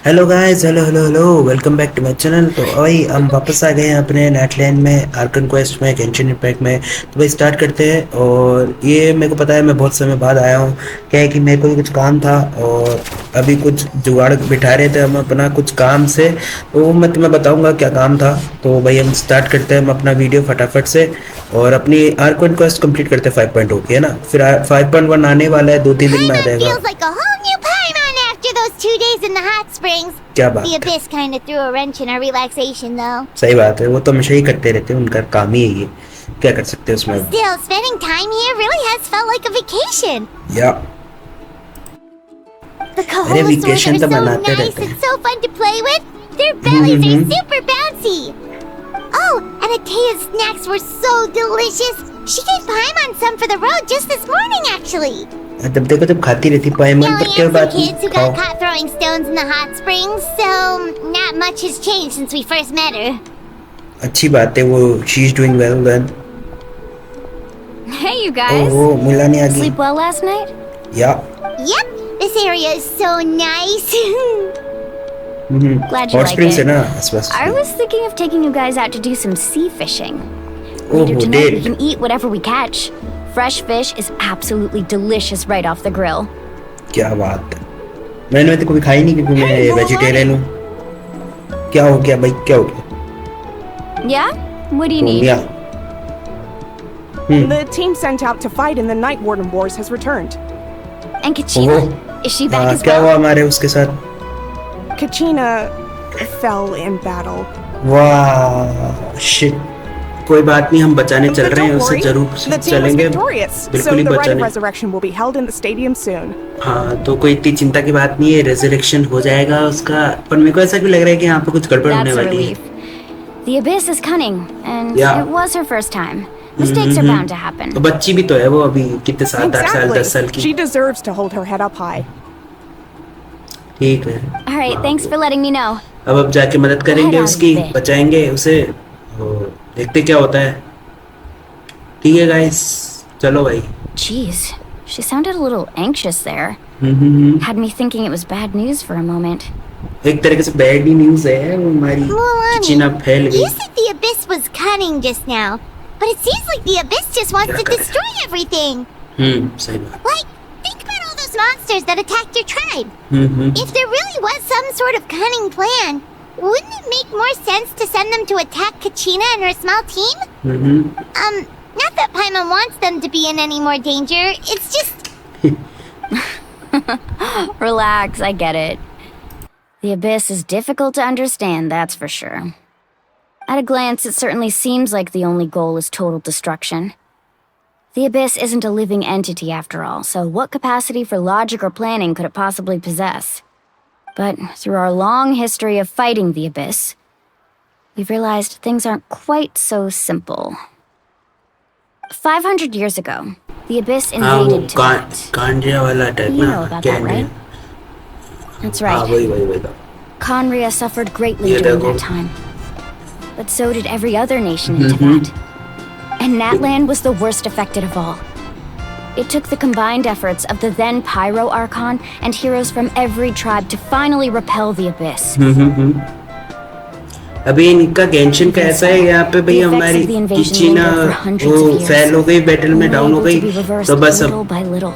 Hello guys, hello hello hello, welcome back to my channel. तो भाई हम वापस आ गए हैं अपने नेटलैंड में, आर्कन क्वेस्ट में, गेंशिन इम्पैक्ट में। तो भाई स्टार्ट करते हैं। और ये मेरे को पता है मैं बहुत समय बाद आया हूँ। क्या है कि मेरे को भी कुछ काम था और अभी कुछ जुगाड़ बिठा रहे थे हम अपना कुछ काम से। तो मैं तुम्हें बताऊंगा क्या काम था। तो भाई हम स्टार्ट करते हैं हम अपना वीडियो फटाफट से और अपनी आर्कन क्वेस्ट कंप्लीट करते हैं 5.0 की, है ना। फिर 5.1 आने वाला है, 2-3 दिन में आ Paimon जाएगा। feels like a whole new Paimon after those 2 days in the hot springs. क्या The बात है, Abyss kind of threw a wrench in our relaxation, though. सही बात है। वो तो हमेशा ही करते रहते हैं, उनका काम ही है ये। क्या कर सकते हैं उसमें। Still, spending time here really has felt like a vacation. या The अरे Kaholasaurs वेकेशन are तो so मनाते nice रहते and हैं। so fun to play with. Their bellies are super bouncy. Oh, and Atea's snacks were so delicious. She gave Paimon some for the road just this morning, actually. जब देखो जब खाती रहती पायमन, पर Yelling क्या at some बात नहीं, kids who खाओ। got caught throwing stones in the hot springs, so not much has changed since we first met her. अच्छी बात है, वो she is doing well then. Hey, you guys. ओहो, मिला नहीं आ गई। Sleep well last night? या Yep, this area is so nice. Glad you hot like springs है it. ना आसपास। I was thinking of taking you guys out to do some sea fishing. Later ओहो tonight we date, can eat whatever we catch. Fresh fish is absolutely delicious right off the grill. क्या बात है। मैंने तो कभी खाई नहीं क्योंकि मैं Hey, वेजिटेरियन हूँ। क्या हो गया भाई, क्या हो गया। Yeah? What do you need? या The team sent out to fight in the Night Warden Wars has returned. And Kachina? ओहो, Is she back हाँ, as क्या हुआ well? हमारे उसके साथ। Kachina fell in battle. वाह शिट, कोई बात नहीं, हम बचाने चल But रहे हैं don't उसे, worry, जरूर the team was चलेंगे। victorious, so बिल्कुल ही the rite of बचाने। resurrection will be held in the stadium soon. हाँ, तो कोई इतनी चिंता की बात नहीं है, रेजरेक्शन हो जाएगा उसका। पर मेरे को ऐसा क्यों लग रहा है कि यहाँ पे कुछ गड़बड़ होने That's a वाली है। relief. The Abyss is cunning, and Yeah. it was her first time. Mistakes are bound to happen. तो बच्ची भी तो है वो, अभी कितने साल, 8 साल 10 साल Exactly. की। She deserves to hold her head up high. ठीक है, All right, thanks for letting me know. अब जाके मदद करेंगे Head out उसकी, of it. बचाएंगे उसे। और देखते क्या होता है। ठीक है गाइस, चलो भाई। Jeez, she sounded a little anxious there. Had me thinking it was bad news for a moment. एक तरीके से बैड न्यूज़ है, वो हमारी चिचिना फैल गई। You said the Abyss was cunning just now, but it seems like the Abyss just wants to destroy everything. सही बात। Like, think about all those monsters that attacked your tribe. Hmm If there really was some sort of cunning plan, wouldn't it make more sense to send them to attack Kachina and her small team? Hmm Not that Paimon wants them to be in any more danger, it's just... Relax, I get it. The Abyss is difficult to understand, that's for sure. At a glance, it certainly seems like the only goal is total destruction. The Abyss isn't a living entity after all, so what capacity for logic or planning could it possibly possess? But through our long history of fighting the Abyss, we've realized things aren't quite so simple. 500 years ago, the Abyss हाँ, वो invaded Tibet. Kanjia वाला type You ना, know about क्या that, है? right? That's हाँ, right. वही था। Conria suffered greatly Yeah, during that that time. But so did every other nation in Tibet. And Natlan was the worst affected of all. It took the combined efforts of the then Pyro Archon and heroes from every tribe to finally repel the Abyss. अभी इनका Genshin का ऐसा है यहाँ पे भाई, The effects हमारी of the invasion चिचिना lingered for hundreds वो of years, फेल हो गई, बैटल में only डाउन हो able गई। to be reversed तो बस little अब by little.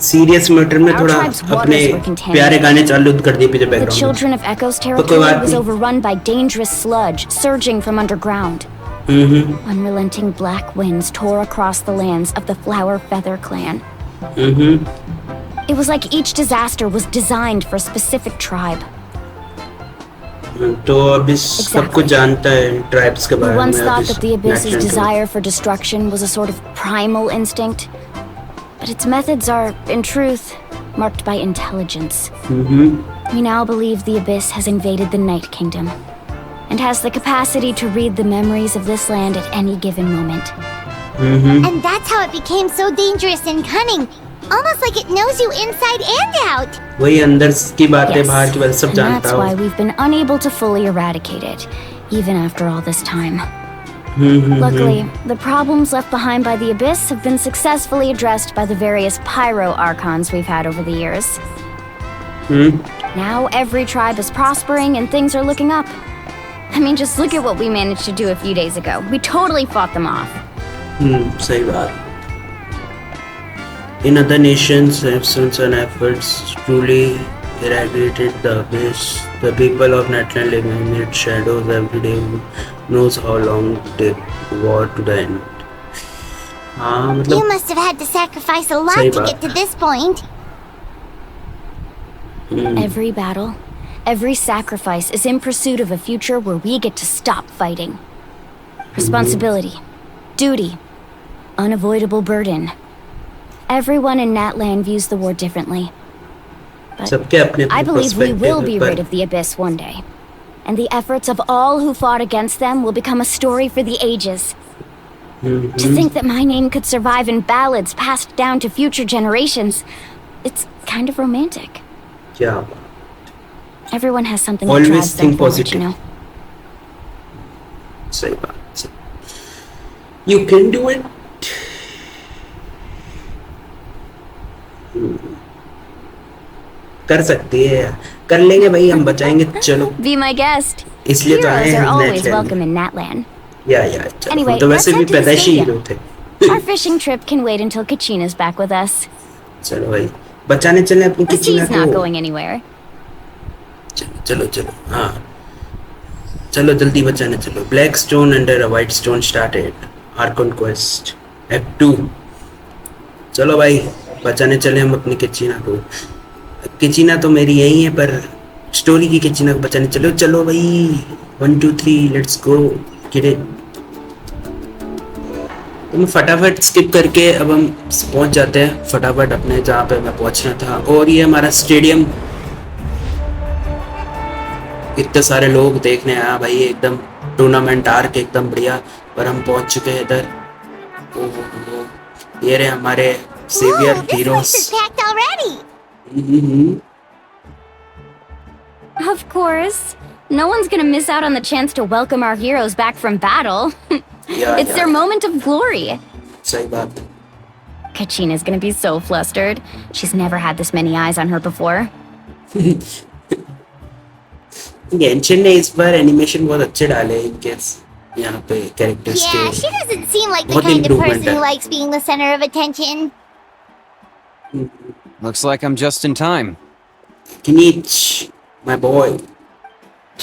सीरियस मैटर में Our थोड़ा tribe's waters अपने were contaminated. प्यारे गाने चालू कर दिए पीछे The बैकग्राउंड में। children of Echo's कोई territory बात was नहीं। overrun by dangerous sludge surging from underground. Unrelenting black winds tore across the lands of the Flower Feather clan. It was like each disaster was designed for a specific tribe. तो अभी सब कुछ जानता है tribes के We बारे once में। thought that the Abyss's Natlan के desire for destruction was a sort of primal instinct, but its methods are, in truth, marked by intelligence. We now believe the Abyss has invaded the Night Kingdom, and has the capacity to read the memories of this land at any given moment. And that's how it became so dangerous and cunning. Almost like it knows you inside and out. वही अंदर की बातें, Yes, बाहर की बातें सब and जानता that's हो। why we've been unable to fully eradicate it, even after all this time. Luckily, the problems left behind by the Abyss have been successfully addressed by the various Pyro Archons we've had over the years. Now every tribe is prospering and things are looking up. I mean, just look at what we managed to do a few days ago. We totally fought them off. सही बात. In other nations, absence and efforts truly irradiated the abyss. The people of Natlan live in its shadows every day. Who knows how long it take war to the end. हाँ You मतलब must have had to sacrifice a lot सही to बात get to है. this point. Every battle, every sacrifice is in pursuit of a future where we get to stop fighting. Responsibility, duty, unavoidable burden. Everyone in Natlan views the war differently. But सबके अपने I अपने believe we will perspective be है पर rid of the Abyss one day. And the efforts of all who fought against them will become a story for the ages. To think that my name could survive in ballads passed down to future generations, it's kind of romantic. क्या Everyone has something that always drives them think forward, positive. you know? सही बात है. You can do it. कर सकती है यार. कर लेंगे भाई हम बचाएंगे चलो. Be my guest. इसलिए तो आए Heroes are हैं always Natlan. welcome in Natlan. या चलो. Anyway, हम तो वैसे let's भी head to the पैदाइशी stadium. हीरो थे. Our fishing trip can wait until Kachina's back with us. चलो भाई बचाने चले अपनी The किचना sea's not को. going anywhere. चलो हाँ चलो जल्दी बचाने चलो. Black stone under a white stone started. Arkan quest act 2. चलो भाई बचाने चले हम अपनी किचना को. किचना तो मेरी यही है पर स्टोरी की किचना को बचाने चलो. चलो भाई 1 2 3 लेट्स गो. किरे तुम फटाफट स्किप करके अब हम पहुंच जाते हैं फटाफट अपने जहाँ पे मैं पहुंचना था. और ये हमारा स्टेडियम. इतने सारे लोग देखने आया भाई. एकदम टूर्नामेंट आर्क एकदम बढ़िया. पर हम पहुंच चुके हैं इधर. ओहो ये रहे हमारे saviour Whoa, this heroes. place is packed already. Of course. No one's gonna miss out on the chance to welcome our heroes back from battle. It's their moment of glory. सही बात. Kachina's gonna be so flustered. She's never had this many eyes on her before. Genshin ने इस बार animation बहुत अच्छे डाले इनके यहाँ पे कैरेक्टर्स Yeah, के. she doesn't seem like the बहुत kind of improvement person who है. likes being the center of attention. Looks like I'm just in time. Kinich, my boy.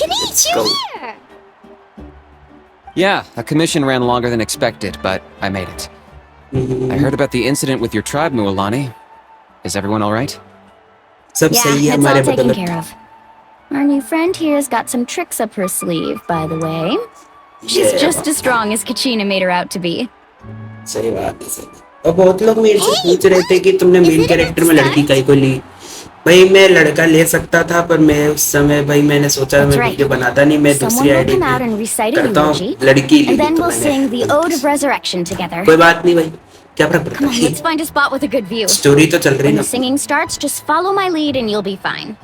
Kenich, Let's you're go. here! Yeah, a commission ran longer than expected, but I made it. I heard about the incident with your tribe, Mualani. Is everyone all right? सब Yeah, सही है it's all हमारे taken बदौलत. care of. Our new friend here's got some tricks up her sleeve, by the way. She's Yeah. just as strong as Kachina made her out to be. सही बात है सही. और बहुत लोग मेरे से पूछ रहे थे कि तुमने मेन कैरेक्टर में लड़की काहे को ली. भाई मैं लड़का ले सकता था पर मैं उस समय भाई मैंने सोचा That's मैं right. वीडियो बनाता नहीं. मैं Someone दूसरी will ID come out and recite a करता हूँ. eulogy, लड़की ली and then तो we'll sing the मैंने. Ode of Resurrection together. कोई बात नहीं भाई. क्या फर्क पड़ता Come on, है. let's find a spot with a good view. Story तो चल रही When ना. the singing starts, just follow my lead and you'll be fine.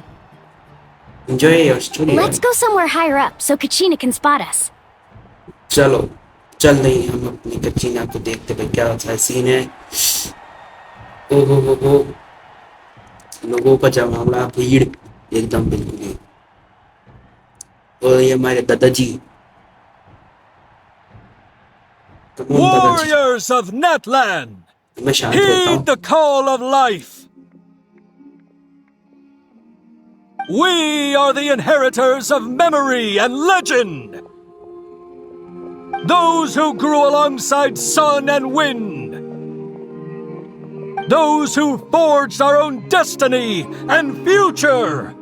Enjoy your story. Let's go somewhere higher up so Kachina can spot us. चलो चल रही हम अपनी कच्चीना को देखते भाई क्या अच्छा सीन है. ओ लोगों का जमावड़ा भीड़ एकदम बिल्कुल ही. और ये हमारे दादाजी. Come on, दादाजी. Warriors of Natlan, मैं शांत रहता heed हूँ. the call of life. We are the inheritors of memory and legend. Those who grew alongside sun and wind. Those who forged our own destiny and future.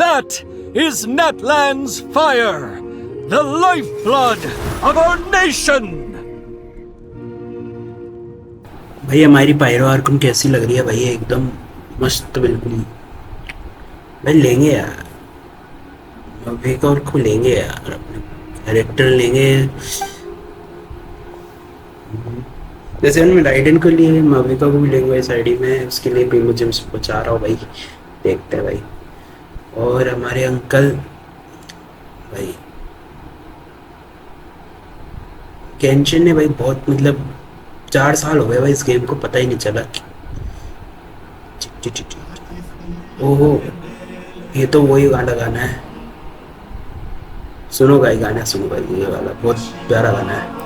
That is Natlan's fire, the lifeblood of our nation. भाई हमारी pyro Arkan कैसी लग रही है भाई. एकदम मस्त बिल्कुल. भाई लेंगे यार. मवीका और को लेंगे यार. अपने कैरेक्टर लेंगे. जैसे हमने राइडन को लिए मवीका को भी लेंगे इस आईडी में. उसके लिए भी मुझे पहुंचा रहा हूँ भाई. देखते हैं भाई. और हमारे अंकल भाई गेंशिन ने भाई बहुत मतलब 4 साल हो गए भाई इस गेम को. पता ही नहीं चला. ओहो, ये तो वही गाना गाना है। सुनो भाई गाना, सुनो भाई, ये वाला बहुत प्यारा गाना है।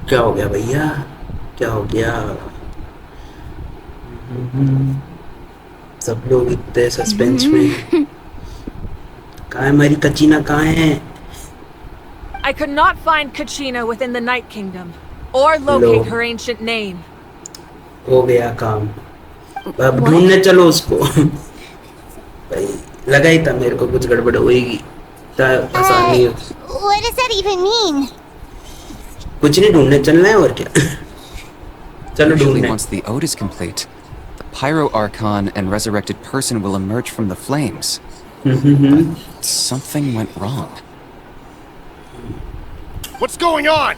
क्या हो गया भैया, क्या हो गया? सब लोग इतने सस्पेंस में। कहाँ है हमारी कचीना, कहाँ है? I could not find Kachina within the Night Kingdom, or locate her ancient name. हो गया काम, अब ढूंढने चलो उसको। भाई लगा ही था मेरे को कुछ गड़बड़ होएगी, आसान नहीं है। What does that even mean? कुछ नहीं, ढूंढने चलना है और क्या। चलो Usually ढूंढने। once the ode is complete, the Pyro Archon and resurrected person will emerge from the flames. But something went wrong. What's going on?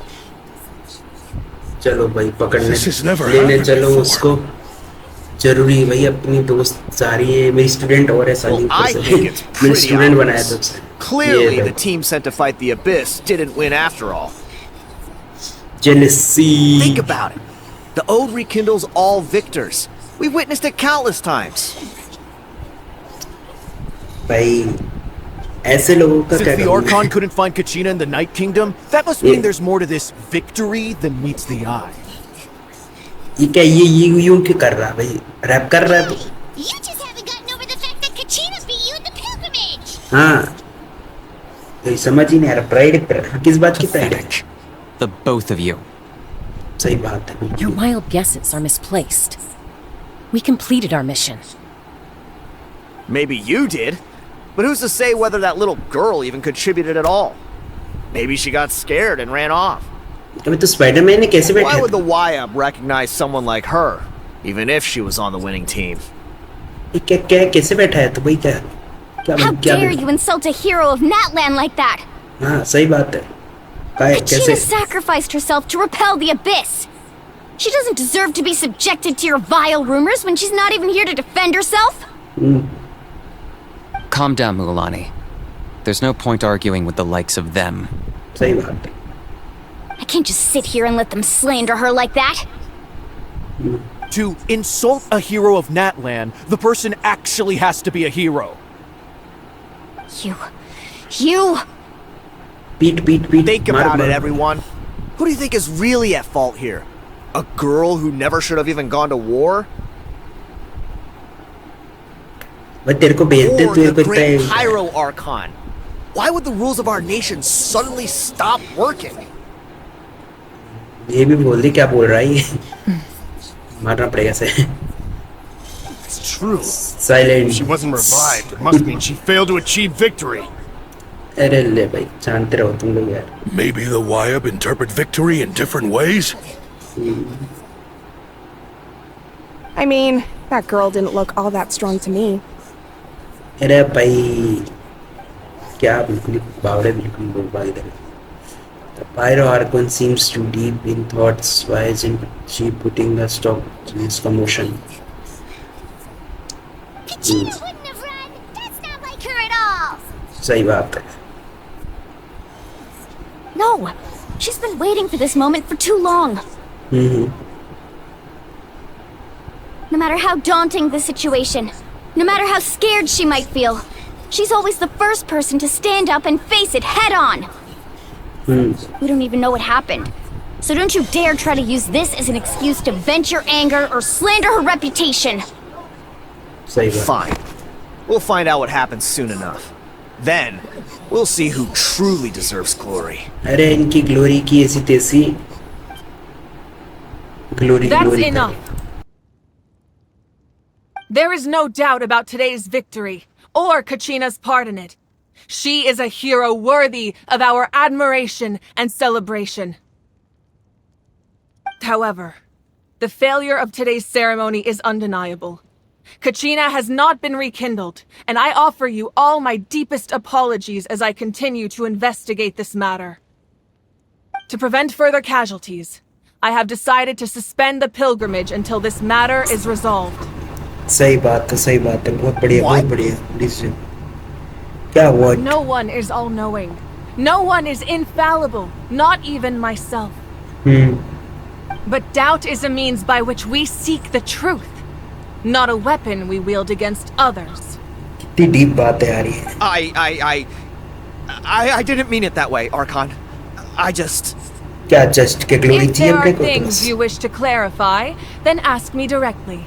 चलो भाई पकड़ने This has never लेने happened चलो before. उसको। जरूरी भाई, अपनी दोस्त जा रही है, मेरी स्टूडेंट और है साली Well, I ऊपर से। think it's मेरी pretty स्टूडेंट बनाया obvious. था उसे। Clearly, ये the team sent to fight the Abyss didn't win after all. jealousy। Think about it. The Ode rekindles all victors. We've witnessed it countless times. भाई ऐसे लोगों का क्या Since the करूं Archon मैं? couldn't find Kachina in the Night Kingdom, that must Yeah. mean there's more to this victory than meets the eye. ये क्या, ये यूं क्यों कर रहा है भाई? रैप कर रहा है तो? You just haven't gotten over the fact that Kachina beat you in the pilgrimage. हाँ, ये समझ ही नहीं आ रहा। प्राइड किस बात की प्राइड है? Pathetic. The both of you. सही बात है। Your wild guesses are misplaced. We completed our mission. Maybe you did, but who's to say whether that little girl even contributed at all? Maybe she got scared and ran off. अबे तो Spiderman ने कैसे बैठा Why would था? the YAB recognize someone like her, even if she was on the winning team? ये क्या क्या कैसे बैठा है तो भाई? क्या क्या How क्या dare you insult a hero of Natlan like that? हाँ सही बात है। काय Kachina कैसे? sacrificed herself to repel the Abyss. She doesn't deserve to be subjected to your vile rumors when she's not even here to defend herself. Calm down, Mualani. There's no point arguing with the likes of them. सही बात है। I can't just sit here and let them slander her like that. To insult a hero of Natlan, the person actually has to be a hero. You. पीट पीट पीट Think मार about मार। it, everyone. Who do you think is really at fault here? A girl who never should have even gone to war? भाई तेरे को भेजते Or तो ये the कोई great तय- Pyro Archon? Why would the rules of our nation suddenly stop working? ये भी बोल दी, क्या बोल रहा है ये? मारना पड़ेगा से। It's true. Silent. If she wasn't revived, it must mean she failed to achieve victory. अरे ले भाई, जानते रहो तुम लोग यार। Maybe the Wyab interpret victory in different ways? I mean, that girl didn't look all that strong to me. अरे भाई क्या बिल्कुल ही बावड़े, बिल्कुल लोग भाग इधर। The Pyro Archon seems too deep in thoughts. Why isn't she putting a stop to this commotion? Kachina wouldn't have run. That's not like her at all. सही बात है। No. She's been waiting for this moment for too long. No matter how daunting the situation, no matter how scared she might feel, she's always the first person to stand up and face it head on. We don't even know what happened. So don't you dare try to use this as an excuse to vent your anger or slander her reputation. सही बात। Fine. We'll find out what happens soon enough. Then, we'll see who truly deserves glory. अरे इनकी glory की ऐसी तैसी glory That's glory enough. There is no doubt about today's victory, or Kachina's part in it. She is a hero worthy of our admiration and celebration. However, the failure of today's ceremony is undeniable. Kachina has not been rekindled, and I offer you all my deepest apologies as I continue to investigate this matter. To prevent further casualties, I have decided to suspend the pilgrimage until this matter is resolved. सही बात है बहुत बढ़िया decision क्या हुआ No one is all-knowing. No one is infallible, not even myself. But doubt is a means by which we seek the truth, not a weapon we wield against others. कितनी deep बात है यार ये I didn't mean it that way, Archon. I just... क्या just के glory If चाहिए there अपने are को तो things बस you wish to clarify, then ask me directly.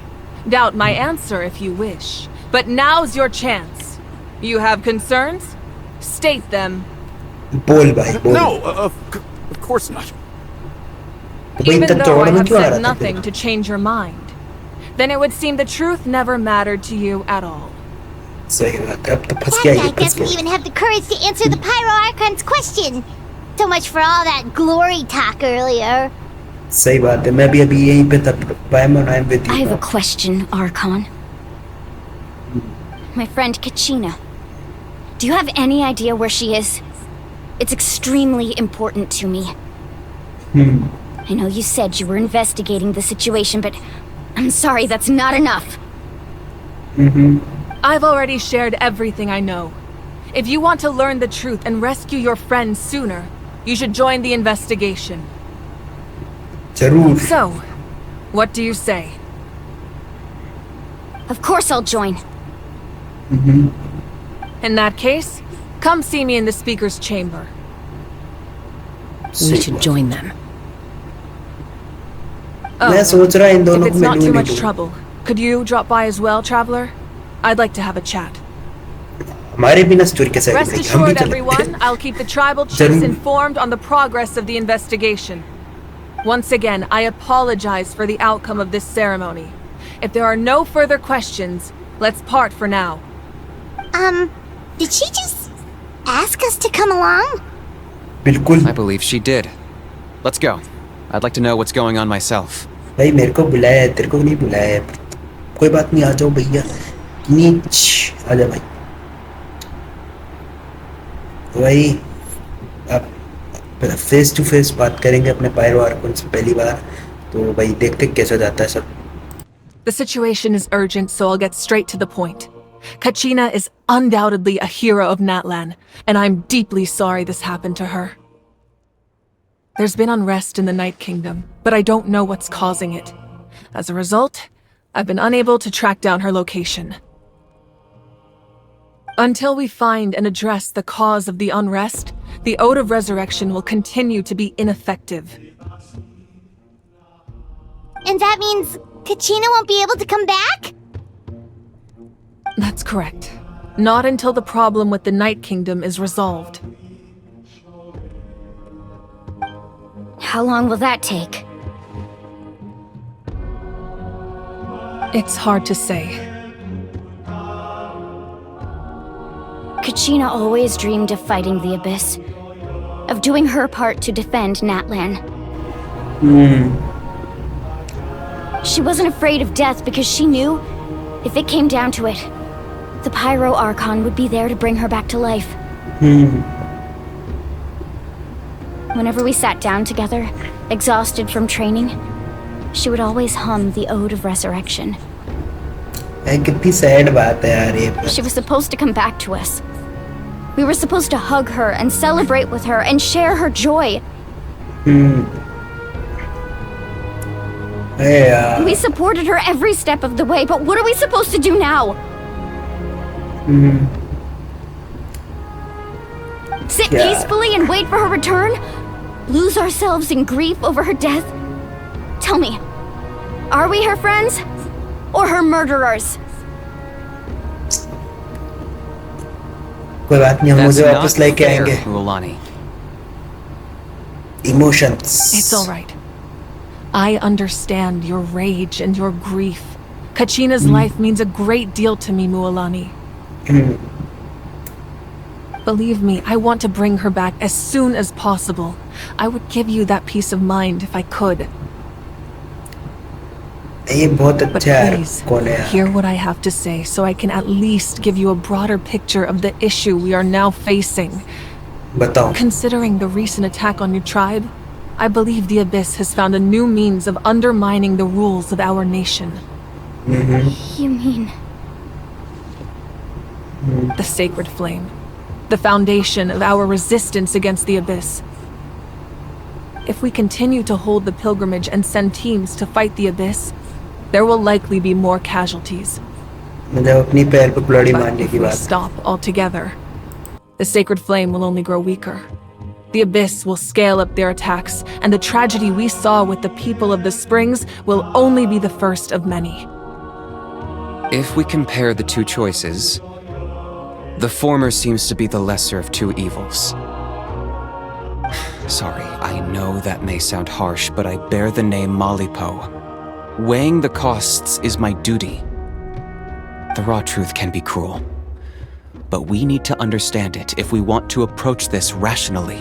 Doubt my answer if you wish. But now's your chance. You have concerns? State them. बोल भाई बोल No, of course not. तो भाई Even तब though चौड़ I में have क्यों आ said रहा था nothing फिर to change your mind, then it would seem the truth never mattered to you at all. सही बात है अब तो फंस That गया guy ये फंस doesn't गया even have the courage to answer the Pyro Archon's question. So much for all that glory talk earlier. सही बात है मैं भी अभी यहीं पे था I'm with you I have a question, Archon. My friend Kachina. Do you have any idea where she is? It's extremely important to me. I know you said you were investigating the situation, but I'm sorry, that's not enough. I've already shared everything I know. If you want to learn the truth and rescue your friends sooner, you should join the investigation. जरूर So, what do you say? Of course I'll join. In that case, come see me in the speaker's chamber. We should join them. मैं सोच रहा इन If दोनों को it's not too मिलूं much trouble, could you drop by as well, traveler? I'd like to have a chat. हमारे बिना story कैसे Rest आगे बढ़ेगी हम भी assured, चले everyone, I'll keep the tribal chiefs जरूर informed on the progress of the investigation. Once again, I apologize for the outcome of this ceremony. If there are no further questions, let's part for now. Did she just ask us to come along? बिल्कुल I believe she did. Let's go. I'd like to know what's going on myself. भाई मेरे को बुलाया है तेरे को नहीं बुलाया है कोई बात नहीं आ जाओ भैया नीच आ जा भाई भाई अब फेस टू फेस बात करेंगे अपने पायरो आर्कन से पहली बार तो भाई देखते कैसा जाता है सब The situation is urgent, so I'll get straight to the point. Kachina is undoubtedly a hero of Natlan, and I'm deeply sorry this happened to her. There's been unrest in the Night Kingdom, but I don't know what's causing it. As a result, I've been unable to track down her location. Until we find and address the cause of the unrest, the Ode of Resurrection will continue to be ineffective. And that means Kachina won't be able to come back? That's correct. Not until the problem with the Night Kingdom is resolved. How long will that take? It's hard to say. Kachina always dreamed of fighting the Abyss, of doing her part to defend Natlan. She wasn't afraid of death because she knew, if it came down to it, the Pyro Archon would be there to bring her back to life. Whenever we sat down together, exhausted from training, she would always hum the Ode of Resurrection. कितनी sad बात है यार ये She was supposed to come back to us. We were supposed to hug her and celebrate with her and share her joy. यार We supported her every step of the way, but what are we supposed to do now? Sit Yeah. peacefully and wait for her return? Lose ourselves in grief over her death? Tell me, are we her friends? Or her murderers? कोई बात नहीं, हम That's मुझे not वापस लेके fair, आएंगे. Mualani. Emotions. It's all right. I understand your rage and your grief. Kachina's life means a great deal to me, Mualani. Believe me, I want to bring her back as soon as possible. I would give you that peace of mind if I could. ये बहुत But अच्छा है. please, कौन है? hear what I have to say so I can at least give you a broader picture of the issue we are now facing. बताओ. Considering the recent attack on your tribe, I believe the Abyss has found a new means of undermining the rules of our nation. You mean... The Sacred Flame. The foundation of our resistance against the Abyss. If we continue to hold the pilgrimage and send teams to fight the Abyss, there will likely be more casualties. मतलब अपनी पैर पे कुल्हाड़ी But मारने if की we बात. stop altogether, the Sacred Flame will only grow weaker. The Abyss will scale up their attacks, and the tragedy we saw with the people of the Springs will only be the first of many. If we compare the two choices, the former seems to be the lesser of two evils. Sorry, I know that may sound harsh, but I bear the name Malipo. Weighing the costs is my duty. The raw truth can be cruel, but we need to understand it if we want to approach this rationally.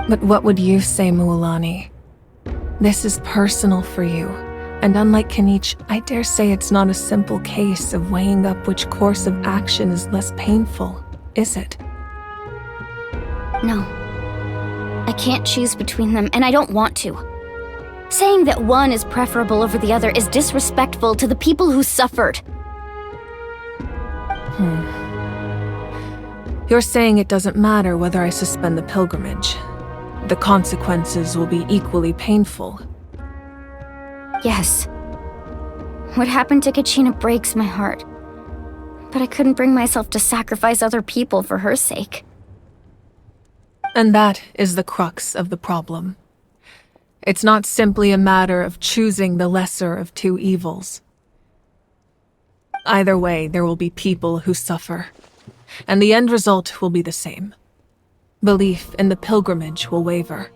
But what would you say, Mualani? This is personal for you, and unlike Kanich, I dare say it's not a simple case of weighing up which course of action is less painful, is it? No. I can't choose between them, and I don't want to. Saying that one is preferable over the other is disrespectful to the people who suffered. You're saying it doesn't matter whether I suspend the pilgrimage. The consequences will be equally painful. Yes. What happened to Kachina breaks my heart. But I couldn't bring myself to sacrifice other people for her sake. And that is the crux of the problem. It's not simply a matter of choosing the lesser of two evils. Either way, there will be people who suffer, and the end result will be the same. Belief in the pilgrimage will waver.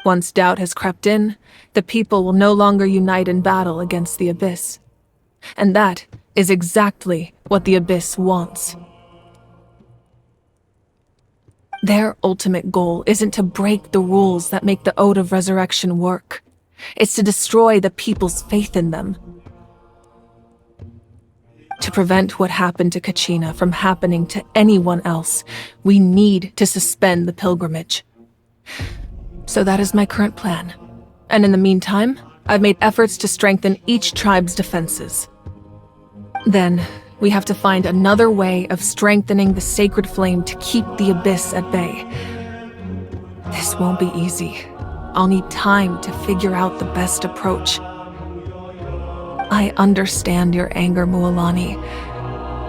Once doubt has crept in, the people will no longer unite in battle against the Abyss. And that is exactly what the Abyss wants. Their ultimate goal isn't to break the rules that make the Ode of Resurrection work. It's to destroy the people's faith in them. To prevent what happened to Kachina from happening to anyone else, we need to suspend the pilgrimage. So that is my current plan. And in the meantime, I've made efforts to strengthen each tribe's defenses. Then, we have to find another way of strengthening the Sacred Flame to keep the Abyss at bay. This won't be easy. I'll need time to figure out the best approach. I understand your anger, Mualani,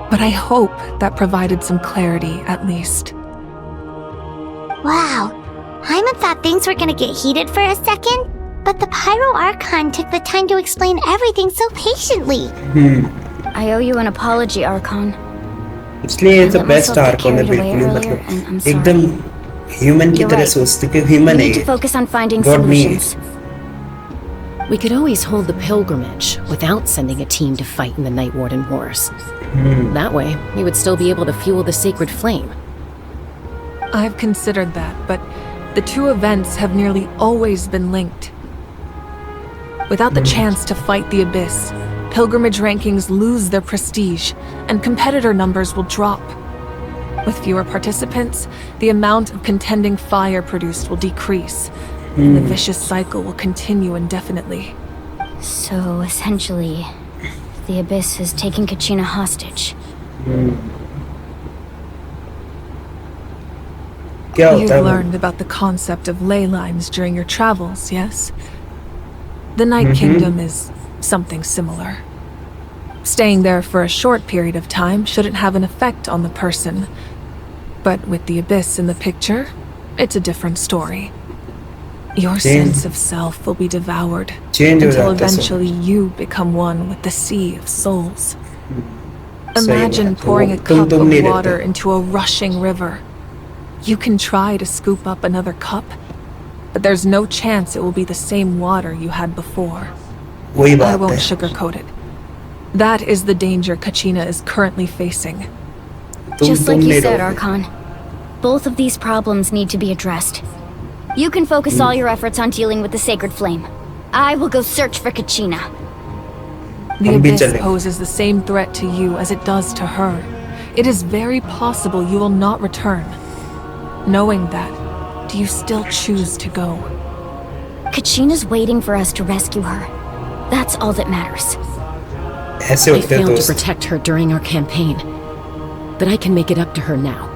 but I hope that provided some clarity at least. Wow. Hyman thought things were gonna get heated for a second, but the Pyro Archon took the time to explain everything so patiently. I owe you an apology, Archon. इसलिए I the let best myself get Archon है carried away बिल्कुल ही, earlier, मतलब and I'm sorry. एकदम human की You're तरह right. सोचते कि We human need है to ये. focus on finding God नहीं है. solutions. We could always hold the pilgrimage without sending a team to fight in the Night Warden Wars. That way, we would still be able to fuel the Sacred Flame. I've considered that, but the two events have nearly always been linked. Without the chance to fight the Abyss, pilgrimage rankings lose their prestige, and competitor numbers will drop. With fewer participants, the amount of contending fire produced will decrease, and the vicious cycle will continue indefinitely. So, essentially, the Abyss is taking Kachina hostage. क्या होता You've है वो? learned about the concept of ley lines during your travels, yes? The Night Kingdom is something similar. Staying there for a short period of time shouldn't have an effect on the person. But with the Abyss in the picture, it's a different story. Your sense of self will be devoured Change हो until जाता है सब. eventually you become one with the Sea of Souls. Imagine बात है, pouring a तुम cup तुम of नहीं water रहते। into a rushing river. You can try to scoop up another cup, but there's no chance it will be the same water you had before. वही I बात won't है। sugarcoat it. That is the danger Kachina is currently facing. Just like तुम you नहीं said, रहोगे। Archon. Both of these problems need to be addressed. You can focus all your efforts on dealing with the Sacred Flame. I will go search for Kachina. The हम भी Abyss चलें। poses the same threat to you as it does to her. It is very possible you will not return. Knowing that, do you still choose to go? Kachina's waiting for us to rescue her. That's all that matters. ऐसे I होते हैं failed to दोस्त। protect her during our campaign, but I can make it up to her now.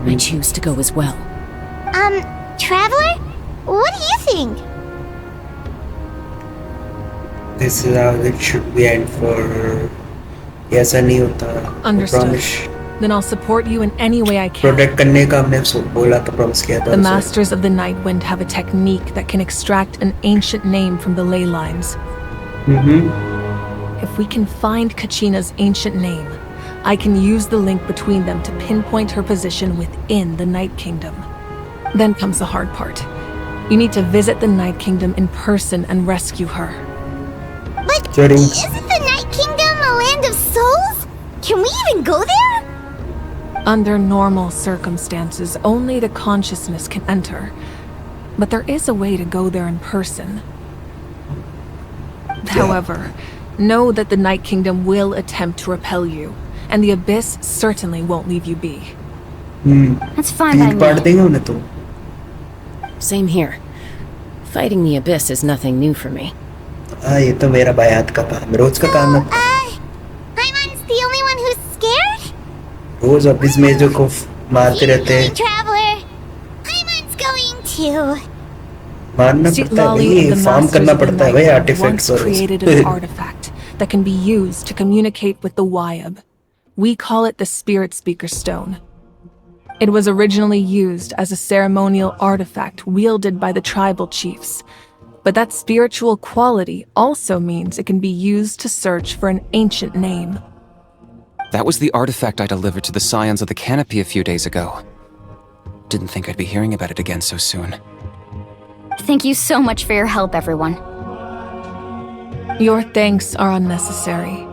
I choose to go as well. Traveler? What do you think? This is how it should be and for ऐसा नहीं होता। Understood. Promise Then I'll support you in any way I can. Protect करने का हमने बोला था, promise किया था The उसे। Masters of the Night Wind have a technique that can extract an ancient name from the ley lines. If we can find Kachina's ancient name, I can use the link between them to pinpoint her position within the Night Kingdom. Then comes the hard part. You need to visit the Night Kingdom in person and rescue her. But Jering. isn't the Night Kingdom a land of souls? Can we even go there? Under normal circumstances, only the consciousness can enter. But there is a way to go there in person. However, know that the Night Kingdom will attempt to repel you, and the Abyss certainly won't leave you be. That's fine by पीठ पाड़ me. देंगे उन्हें तो। Same here. Fighting the Abyss is nothing new for me. हाँ, ये तो मेरा बाएं हाथ का काम, रोज का काम है। Paimon's the only one who's scared? Rose office में जो को मारते रहते Keep हैं, going, Traveler. Paimon's going too. मारना See, पड़ता है Lolly भाई, and the फार्म Masters करना of the पड़ता है Night भाई Wind आर्टिफैक्ट्स once और created an artifact that can be used to communicate with the Wyab. We call it the Spirit Speaker Stone. It was originally used as a ceremonial artifact wielded by the tribal chiefs. But that spiritual quality also means it can be used to search for an ancient name. That was the artifact I delivered to the Scions of the Canopy a few days ago. Didn't think I'd be hearing about it again so soon. Thank you so much for your help, everyone. Your thanks are unnecessary.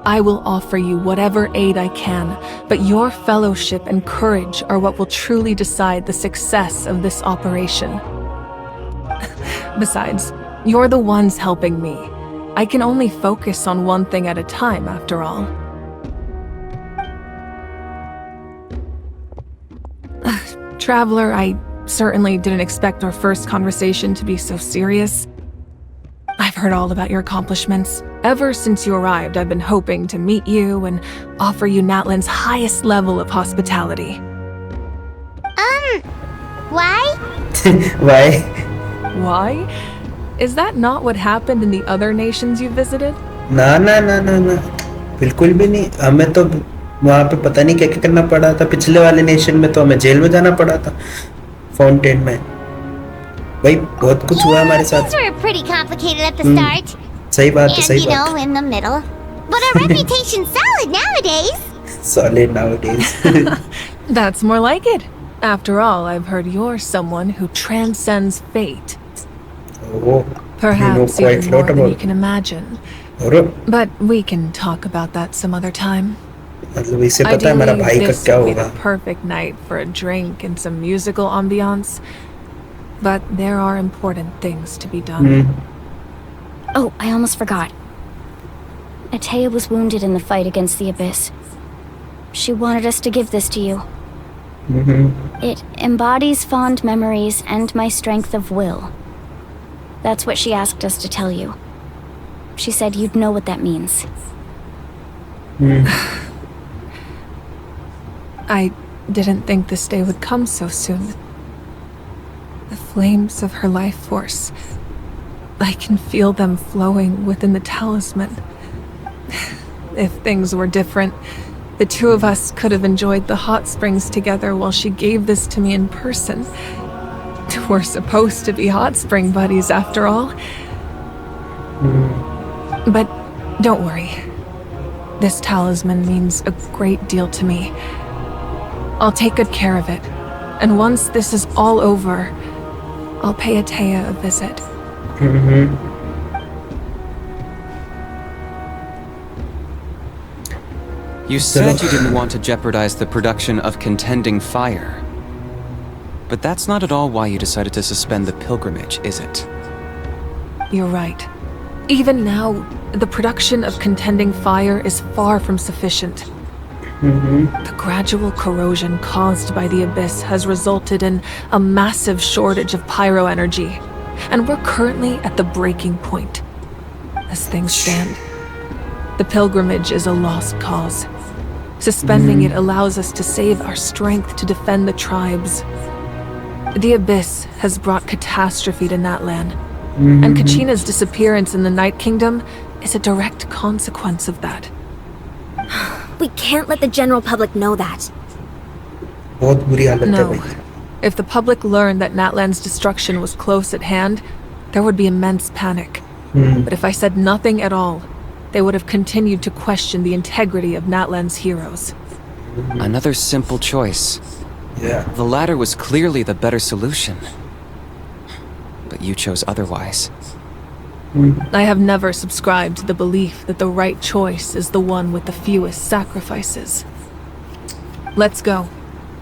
I will offer you whatever aid I can, but your fellowship and courage are what will truly decide the success of this operation. Besides, you're the ones helping me. I can only focus on one thing at a time, after all. Traveler, I certainly didn't expect our first conversation to be so serious. I've heard all about your accomplishments. Ever since you arrived, I've been hoping to meet you and offer you Natlan's highest level of hospitality. Why? Why? Why? Is that not what happened in the other nations you visited? ना ना ना ना ना, बिल्कुल भी नहीं। हमें तो वहाँ पे पता नहीं क्या क्या करना पड़ा था। पिछले वाले नेशन में तो हमें जेल में जाना पड़ा था, फाउंटेन में। भाई बहुत कुछ हुआ हमारे साथ। Things were pretty complicated at the start. सही बात है, And, सही you know, बात। in the middle. But our reputation's solid nowadays. Solid nowadays. That's more like it. After all, I've heard you're someone who transcends fate. Oh, Perhaps you know quite even lot more than you about- can imagine. और But we can talk about that some other time. मतलब इसे पता है मेरा भाई Ideally, का this क्या would be होगा। the perfect night for a drink and some musical ambiance. But there are important things to be done. Oh, I almost forgot. Atea was wounded in the fight against the Abyss. She wanted us to give this to you. It embodies fond memories and my strength of will. That's what she asked us to tell you. She said you'd know what that means. I didn't think this day would come so soon. The flames of her life force. I can feel them flowing within the talisman. If things were different, the two of us could have enjoyed the hot springs together while she gave this to me in person. We're supposed to be hot spring buddies after all. But don't worry. This talisman means a great deal to me. I'll take good care of it. And once this is all over, I'll pay Atea a visit. You said you didn't want to jeopardize the production of contending fire. But that's not at all why you decided to suspend the pilgrimage, is it? You're right. Even now, the production of contending fire is far from sufficient. The gradual corrosion caused by the Abyss has resulted in a massive shortage of pyro energy, and we're currently at the breaking point. As things stand, the pilgrimage is a lost cause. Suspending it allows us to save our strength to defend the tribes. The Abyss has brought catastrophe to Natlan, and Kachina's disappearance in the Night Kingdom is a direct consequence of that. We can't let the general public know that. बहुत बुरी हालत है No. भाई. If the public learned that Natlan's destruction was close at hand, there would be immense panic. But if I said nothing at all, they would have continued to question the integrity of Natlan's heroes. Another simple choice. Yeah. The latter was clearly the better solution. But you chose otherwise. I have never subscribed to the belief that the right choice is the one with the fewest sacrifices. Let's go.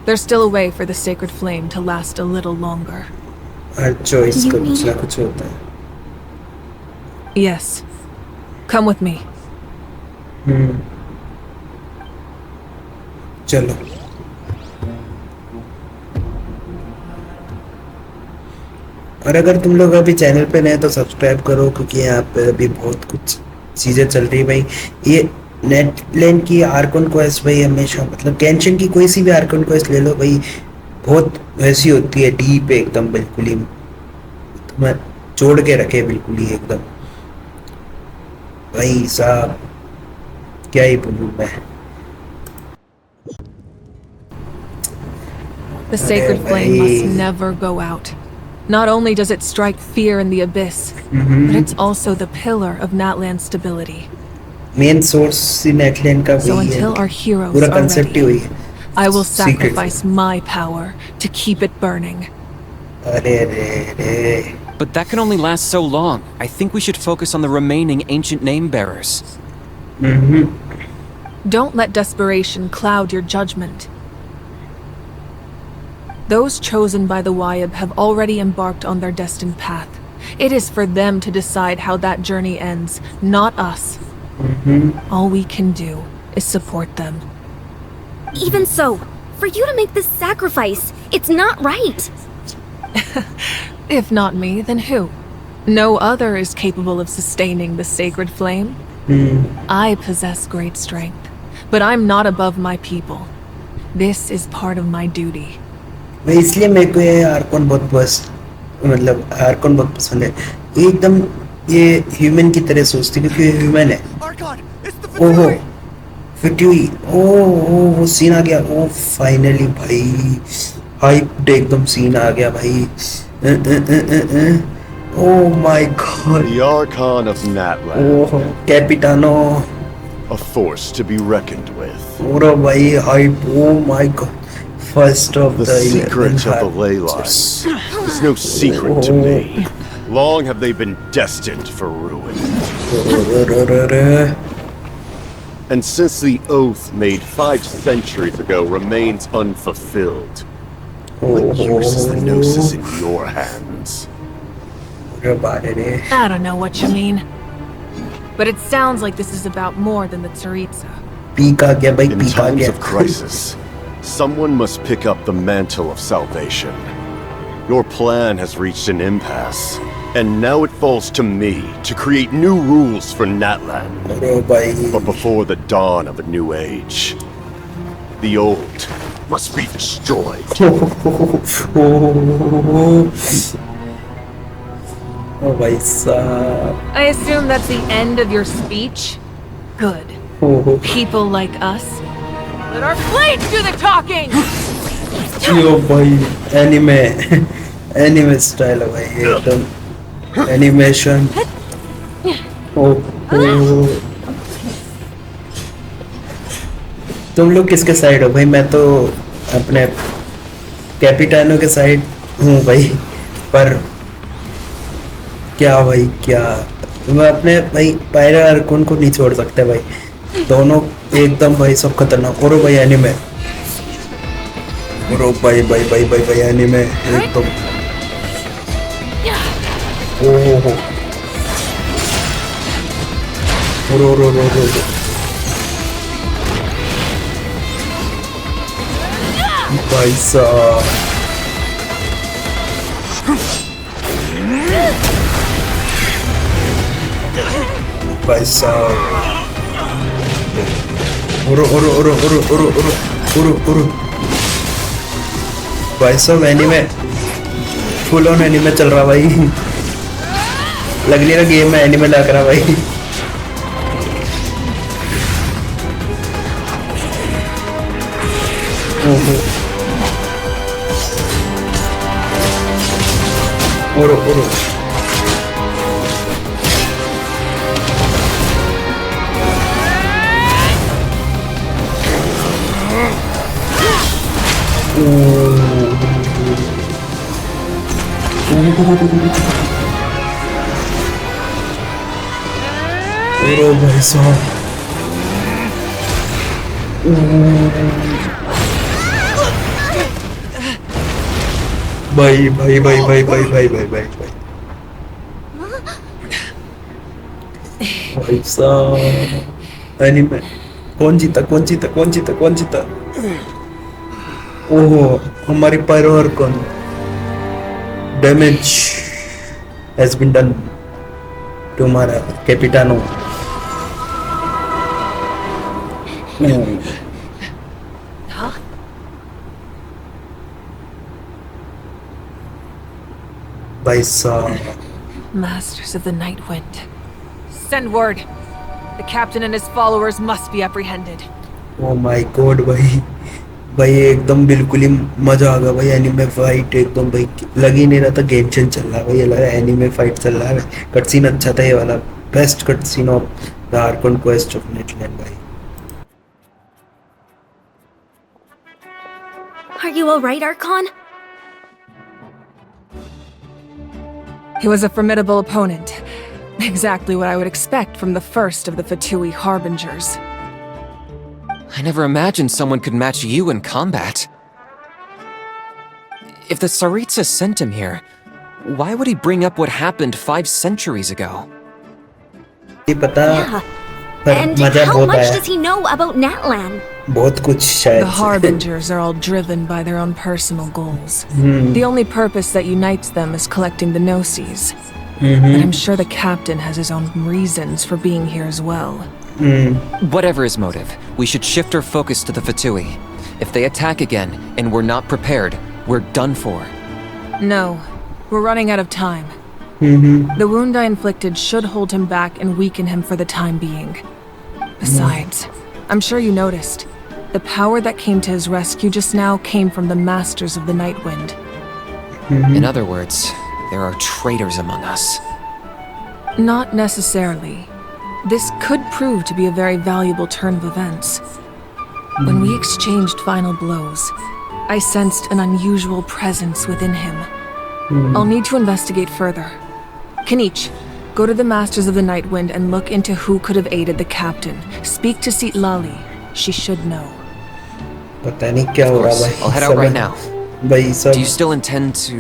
There's still a way for the sacred flame to last a little longer. Her choice का कुछ ना कुछ होता है. Yes. Come with me. चलो. और अगर तुम लोग अभी चैनल पे नए तो सब्सक्राइब करो, क्योंकि यहाँ पे अभी बहुत कुछ चीज़ें चल रही भाई. ये नेटलैंड की आर्कन क्वेस्ट भाई हमेशा, मतलब कैंशन की कोई सी भी आर्कन क्वेस्ट ले लो भाई, बहुत वैसी होती है, डीप एकदम, बिल्कुल ही तुम्हें जोड़ के रखे बिल्कुल ही एकदम. भाई साहब क्या ही बोलूँ मैं. The sacred flame must never go out. Not only does it strike fear in the Abyss, but it's also the pillar of Natlan's stability. Main source see Natlan का So वही है. until our heroes पूरा are concept ही ready, वही है. I will Secret. sacrifice my power to keep it burning. अरे रे रे. But that can only last so long. I think we should focus on the remaining ancient name bearers. Don't let desperation cloud your judgment. Those chosen by the Wyab have already embarked on their destined path. It is for them to decide how that journey ends, not us. All we can do is support them. Even so, for you to make this sacrifice, it's not right. If not me, then who? No other is capable of sustaining the sacred flame. I possess great strength, but I'm not above my people. This is part of my duty. मैं इसलिए मेरे को ये Arkan बहुत पसंद, मतलब Arkan बहुत पसंद है. ये एकदम ये ह्यूमन की तरह सोचती है, क्योंकि ये ह्यूमन है. ओहो फिट्यूई. ओह वो सीन आ गया. ओह फाइनली भाई, हाइप एकदम सीन आ गया भाई. Oh my God. The Archon of Natlan, oh Capitano. a force to be reckoned with. पूरा भाई hype. Oh my God. First of The secret of the ley lines is no secret to me. Long have they been destined for ruin. And since the oath made 5 centuries ago remains unfulfilled, what use is the Gnosis in your hands? I don't know what you mean. But it sounds like this is about more than the Tsaritsa. Peak आ गया भाई, In peak आ times गया. of crisis, someone must pick up the mantle of salvation. Your plan has reached an impasse, and now it falls to me to create new rules for Natlan. अरे भाई. But before the dawn of a new age, the old must be destroyed. ओ भाई साहब. I assume that's the end of your speech? Good. People like us. Let our blades do the talking! यो भाई anime style है भाई एकदम. Animation. ओ तुम लोग किसके side हो भाई? मैं तो अपने कैपिटानो के साइड हूँ भाई। पर क्या भाई क्या, मैं अपने भाई पायरा आर्कोन को नहीं छोड़ सकते भाई। दोनों एकदम भाई सब खतरनाक। और भाई एनीमे, और भाई भाई भाई भाई भाई एनीमे एकदम। ओहो, रो भाई साहब, भाई साहब, उरो भाई साहब एनीमे, फुल ऑन एनीमे चल रहा भाई। लग नहीं रहा गेम में एनीमे लग रहा भाई। ओहो, उरो भाई साहब, भाई भाई भाई भाई भाई भाई भाई भाई भाई भाई साहब एनीमे। कौन जीता कौन जीता कौन जीता कौन जीता? ओहो, हमारी pyro archon damage has been done to हमारा कैपिटानो। भाई साहब, Masters of the Night Wind. Send word. The captain and his followers must be apprehended. Oh my God भाई, भाई एकदम बिल्कुल ही मजा आ गया भाई। एनीमे फाइट एकदम भाई, लग ही नहीं रहा था गेंशन चल रहा है भाई, ये लगा एनीमे फाइट चल रहा है। कट सीन अच्छा था ये वाला, best cut scene of the Archon quest of Natlan भाई। Are you alright, Archon? He was a formidable opponent. Exactly what I would expect from the first of the Fatui Harbingers. I never imagined someone could match you in combat. If the Tsaritsa sent him here, why would he bring up what happened 5 centuries ago? ये पता, Yeah. पर And मजा how बहुत much आया, does he know about Natlan? बहुत कुछ The शायद। Harbingers are all driven by their own personal goals. The only purpose that unites them is collecting the Gnosis. But I'm sure the captain has his own reasons for being here as well. Whatever his motive, we should shift our focus to the Fatui. If they attack again and we're not prepared, we're done for. No, we're running out of time. The wound I inflicted should hold him back and weaken him for the time being. Besides, I'm sure you noticed, the power that came to his rescue just now came from the Masters of the Night Wind. In other words, there are traitors among us. Not necessarily. This could prove to be a very valuable turn of events. When we exchanged final blows, I sensed an unusual presence within him. I'll need to investigate further. Kanich, go to the Masters of the Night Wind and look into who could have aided the captain. Speak to Seat Lali. She should know. पता नहीं क्या हो रहा भाई। I'll head out right now. भाई सब। Do you still intend to...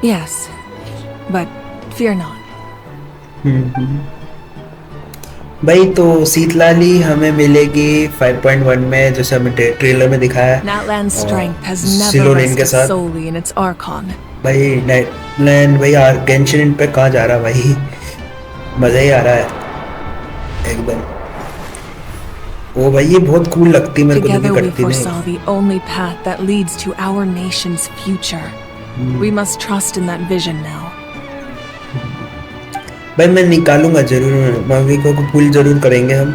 Yes, but fear not. भाई तो शीतलाली हमें मिलेगी 5.1 में, जैसे हमें ट्रेलर में दिखाया है। Natlan's strength has never सिलोनिन के rested साथ solely in its Archon. भाई नेटलैंड भाई गेंशिन पे कहाँ जा रहा है भाई, मजा ही आ रहा है एकदम। ओ भाई ये बहुत कूल लगती है मेरे को, Together तो we करती नहीं। foresaw the only path that leads to our nation's future. We must trust in that vision now. भाई मैं निकालूंगा जरूर, माविका को पुल जरूर करेंगे हम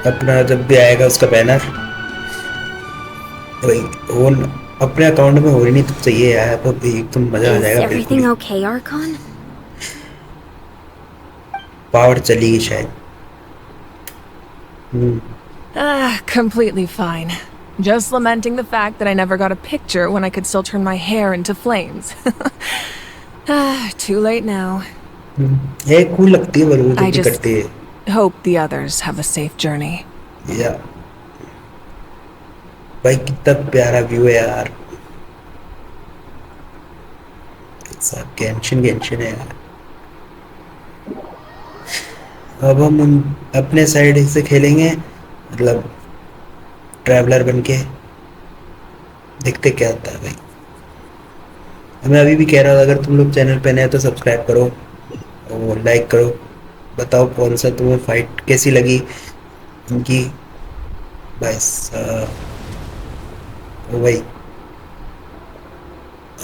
अपना, जब भी आएगा उसका बैनर। भाई वो अपने अकाउंट में हो ही नहीं तो चाहिए यार, तो एकदम मजा आ Is जाएगा everything बिल्कुल। okay, Archon? पावर चली गई शायद। Completely fine. Just lamenting the fact that I never got a picture when I could still turn my hair into flames. Too late now. ये cool लगती है पर वो I जब भी just करती है. hope the others have a safe journey. या भाई कितना प्यारा व्यू है यार. सब गेंशिन गेंशिन है यार. अब हम अपने साइड से खेलेंगे, मतलब ट्रैवलर बनके. देखते क्या होता है भाई. मैं अभी भी कह रहा हूँ, अगर तुम लोग चैनल पे नए तो सब्सक्राइब करो और लाइक करो. बताओ कौन सा तुम्हें फाइट कैसी लगी उनकी. बस ओ भाई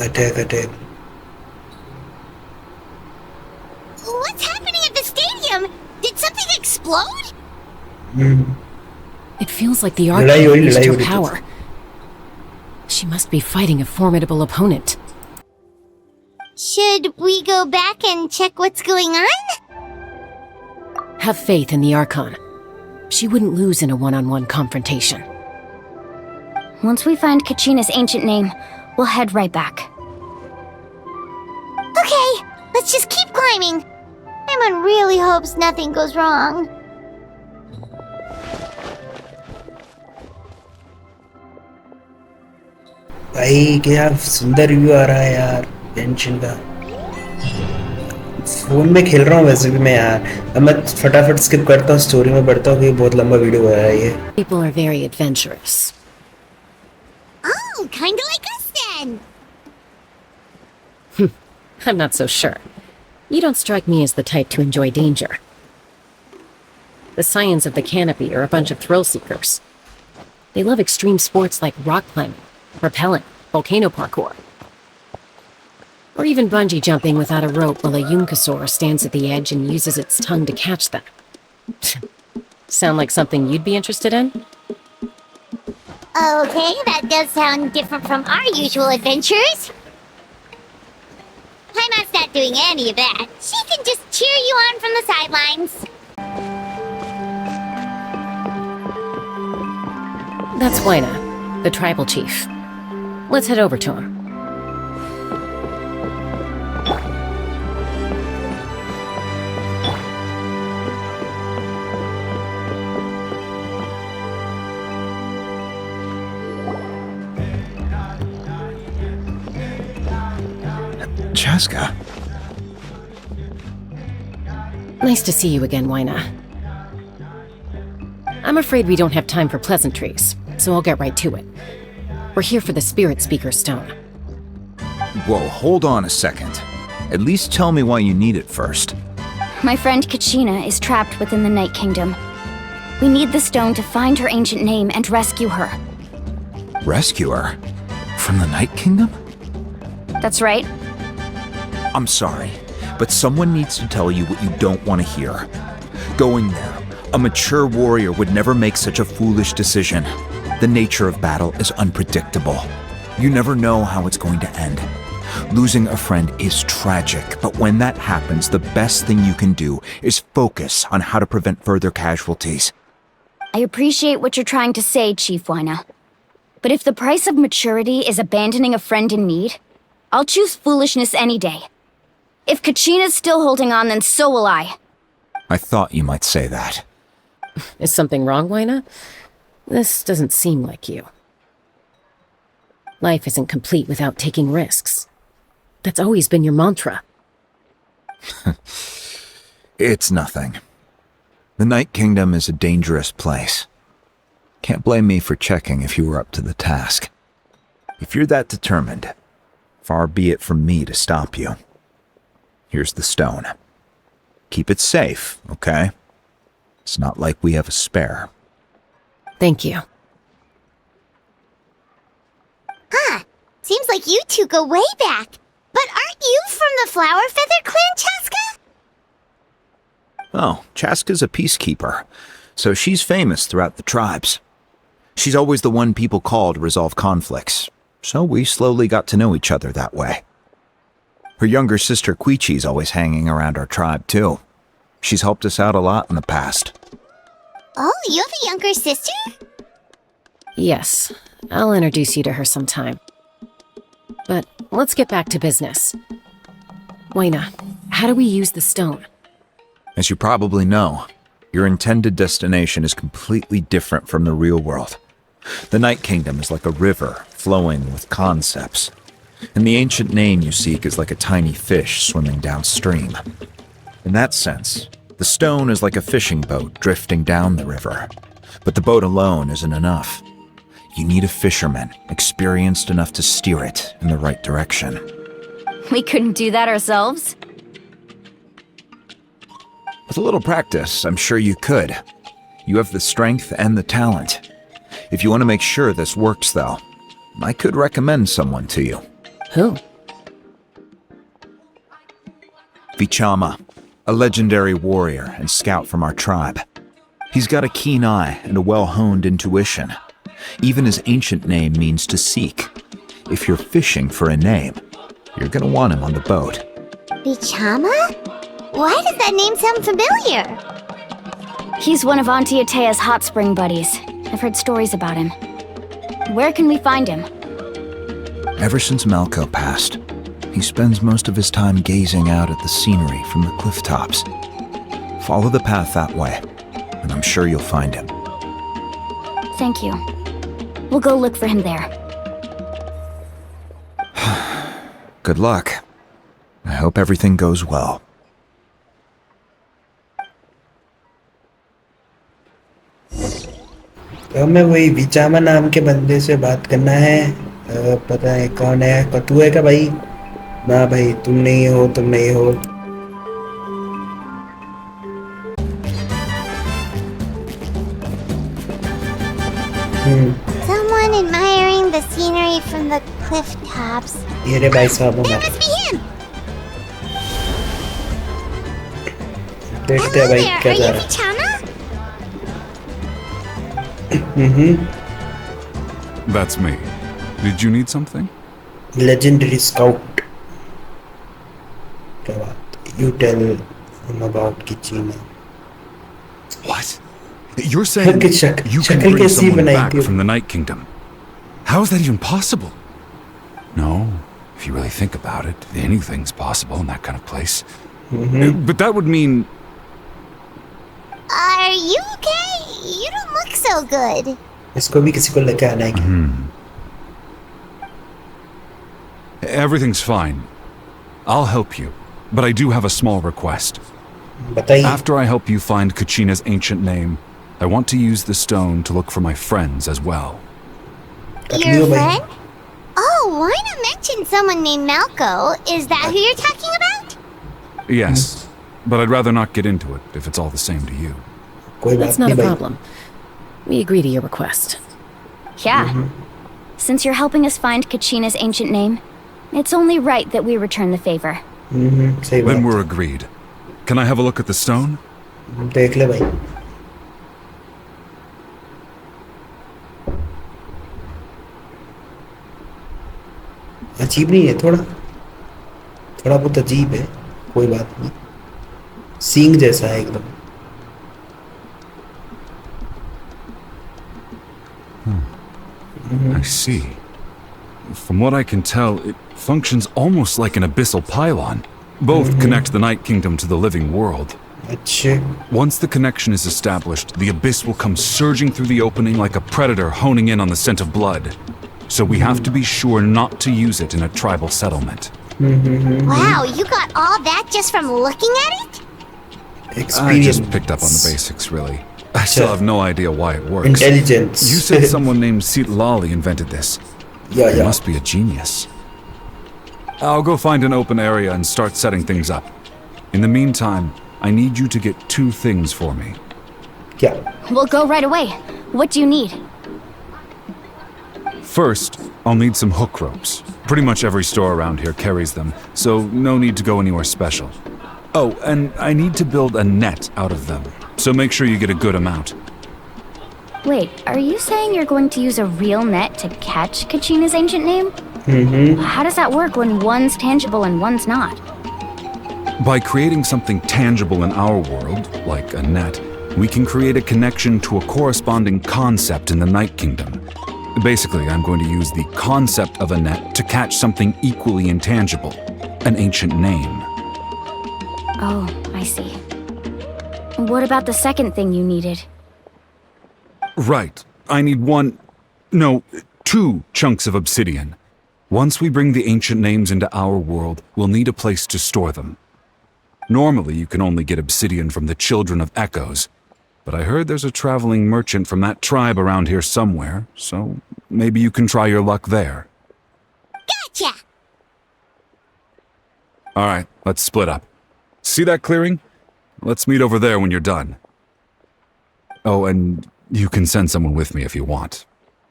attack attack. What's happening at the stadium? Did something explode? It feels like the लड़ाई हो Archon रही, reached लड़ाई हो her रही power. She must be fighting a formidable opponent. Should we go back and check what's going on? Have faith in the Archon. She wouldn't lose in a one-on-one confrontation. Once we find Kachina's ancient name, we'll head right back. Okay, let's just keep climbing. Emon really hopes nothing goes wrong. भाई क्या सुंदर view आ रहा है यार tension का. Phone में खेल रहा हूँ वैसे भी मैं यार. अब मैं फटाफट स्किप करता हूँ, स्टोरी में बढ़ता हूँ, क्योंकि बहुत लंबा वीडियो हो रहा है ये. People are very adventurous. Oh, kinda like us then. I'm not so sure. You don't strike me as the type to enjoy danger. The Scions of the Canopy are a bunch of thrill seekers. They love extreme sports like rock climbing, rappelling, volcano parkour, or even bungee jumping without a rope while a Yunkasaur stands at the edge and uses its tongue to catch them. Sound like something you'd be interested in? Okay, that does sound different from our usual adventures. Paimon's not doing any of that. She can just cheer you on from the sidelines. That's Waina, the tribal chief. Let's head over to him. Chaska. Nice to see you again, Waina. I'm afraid we don't have time for pleasantries, so I'll get right to it. We're here for the Spirit Speaker Stone. Whoa, hold on a second. At least tell me why you need it first. My friend Kachina is trapped within the Night Kingdom. We need the stone to find her ancient name and rescue her. Rescue her? From the Night Kingdom? That's right. I'm sorry, but someone needs to tell you what you don't want to hear. Going there, a mature warrior would never make such a foolish decision. The nature of battle is unpredictable. You never know how it's going to end. Losing a friend is tragic, but when that happens, the best thing you can do is focus on how to prevent further casualties. I appreciate what you're trying to say, Chief Waina. But if the price of maturity is abandoning a friend in need, I'll choose foolishness any day. If Kachina's still holding on, then so will I. I thought you might say that. Is something wrong, Waina? This doesn't seem like you. Life isn't complete without taking risks. That's always been your mantra. It's nothing. The Night Kingdom is a dangerous place. Can't blame me for checking if you were up to the task. If you're that determined, far be it from me to stop you. Here's the stone. Keep it safe, okay? It's not like we have a spare. Thank you. Huh. Seems like you two go way back. But aren't you from the Flower Feather Clan, Chaska? Oh, Chaska's a peacekeeper, so she's famous throughout the tribes. She's always the one people call to resolve conflicts, so we slowly got to know each other that way. Her younger sister Quichi's always hanging around our tribe, too. She's helped us out a lot in the past. Oh, you have a younger sister? Yes, I'll introduce you to her sometime. But let's get back to business. Waina, how do we use the stone? As you probably know, your intended destination is completely different from the real world. The Night Kingdom is like a river flowing with concepts, and the ancient name you seek is like a tiny fish swimming downstream. In that sense, the stone is like a fishing boat drifting down the river, but the boat alone isn't enough. You need a fisherman experienced enough to steer it in the right direction. We couldn't do that ourselves? With a little practice, I'm sure you could. You have the strength and the talent. If you want to make sure this works, though, I could recommend someone to you. Who? Vichama, a legendary warrior and scout from our tribe. He's got a keen eye and a well-honed intuition. Even his ancient name means to seek. If you're fishing for a name, you're gonna want him on the boat. Vichama? Why does that name sound familiar? He's one of Auntie Atea's hot spring buddies. I've heard stories about him. Where can we find him? Ever since Malco passed, he spends most of his time gazing out at the scenery from the cliff tops. Follow the path that way, and I'm sure you'll find him. Thank you. We'll go look for him there. Good luck. I hope everything goes well. तो हमें वही विचामा नाम के बंदे से बात करना है। पता है कौन है? तू है क्या भाई? ना भाई, तुम नहीं हो, तुम नहीं हो। Someone admiring the scenery from the cliff tops. ये रे भाई साहब That हमारे। must be him! देखते हैं Hello भाई there, क्या are जा you रहा Vichama? है। That's me. Did you need something? Legendary scout. क्या बात? You tell him about Kichina. What? You're saying Okay, you can shakal bring kaisi someone banai back thi? from the Night Kingdom? How is that even possible? No, if you really think about it, anything's possible in that kind of place. But that would mean... Are you okay? You don't look so good. इसको भी किसी को लेके आना है क्या? Everything's fine. I'll help you, but I do have a small request. बताइए। After I help you find Kachina's ancient name, I want to use the stone to look for my friends as well. Your friend? Oh, why not mention someone named Malco? Is that who you're talking about? Yes, but I'd rather not get into it if it's all the same to you. That's not a problem. We agree to your request. Yeah. Since you're helping us find Kachina's ancient name, it's only right that we return the favor. Then we're agreed. Can I have a look at the stone? देख ले भाई। अजीब नहीं है थोड़ा? थोड़ा बहुत अजीब है, कोई बात नहीं। सींग जैसा है एकदम। I see. From what I can tell, it functions almost like an abyssal pylon. Both connect the Night Kingdom to the living world. Once the connection is established, the abyss will come surging through the opening like a predator honing in on the scent of blood. So we have to be sure not to use it in a tribal settlement. Wow, you got all that just from looking at it? I just picked up on the basics, really. I still have no idea why it works. Intelligence. You said someone named Lali invented this. Yeah. He must be a genius. I'll go find an open area and start setting things up. In the meantime, I need you to get 2 things for me. Yeah. We'll go right away. What do you need? First, I'll need some hook ropes. Pretty much every store around here carries them, so no need to go anywhere special. Oh, and I need to build a net out of them, so make sure you get a good amount. Wait, are you saying you're going to use a real net to catch Kachina's ancient name? How does that work when one's tangible and one's not? By creating something tangible in our world, like a net, we can create a connection to a corresponding concept in the Night Kingdom. Basically, I'm going to use the concept of a net to catch something equally intangible, an ancient name. Oh, I see. What about the second thing you needed? Right. I need two chunks of obsidian. Once we bring the ancient names into our world, we'll need a place to store them. Normally, you can only get obsidian from the Children of Echoes, but I heard there's a traveling merchant from that tribe around here somewhere, so maybe you can try your luck there. Gotcha! Alright, let's split up. See that clearing? Let's meet over there when you're done. Oh, and you can send someone with me if you want.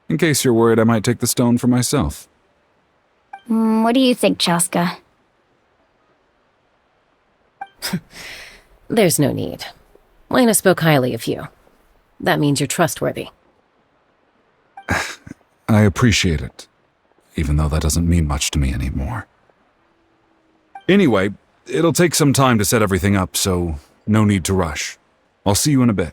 In case you're worried I might take the stone for myself. What do you think, Chaska? There's no need. Lena spoke highly of you. That means you're trustworthy. I appreciate it, even though that doesn't mean much to me anymore. Anyway, it'll take some time to set everything up, so no need to rush. I'll see you in a bit.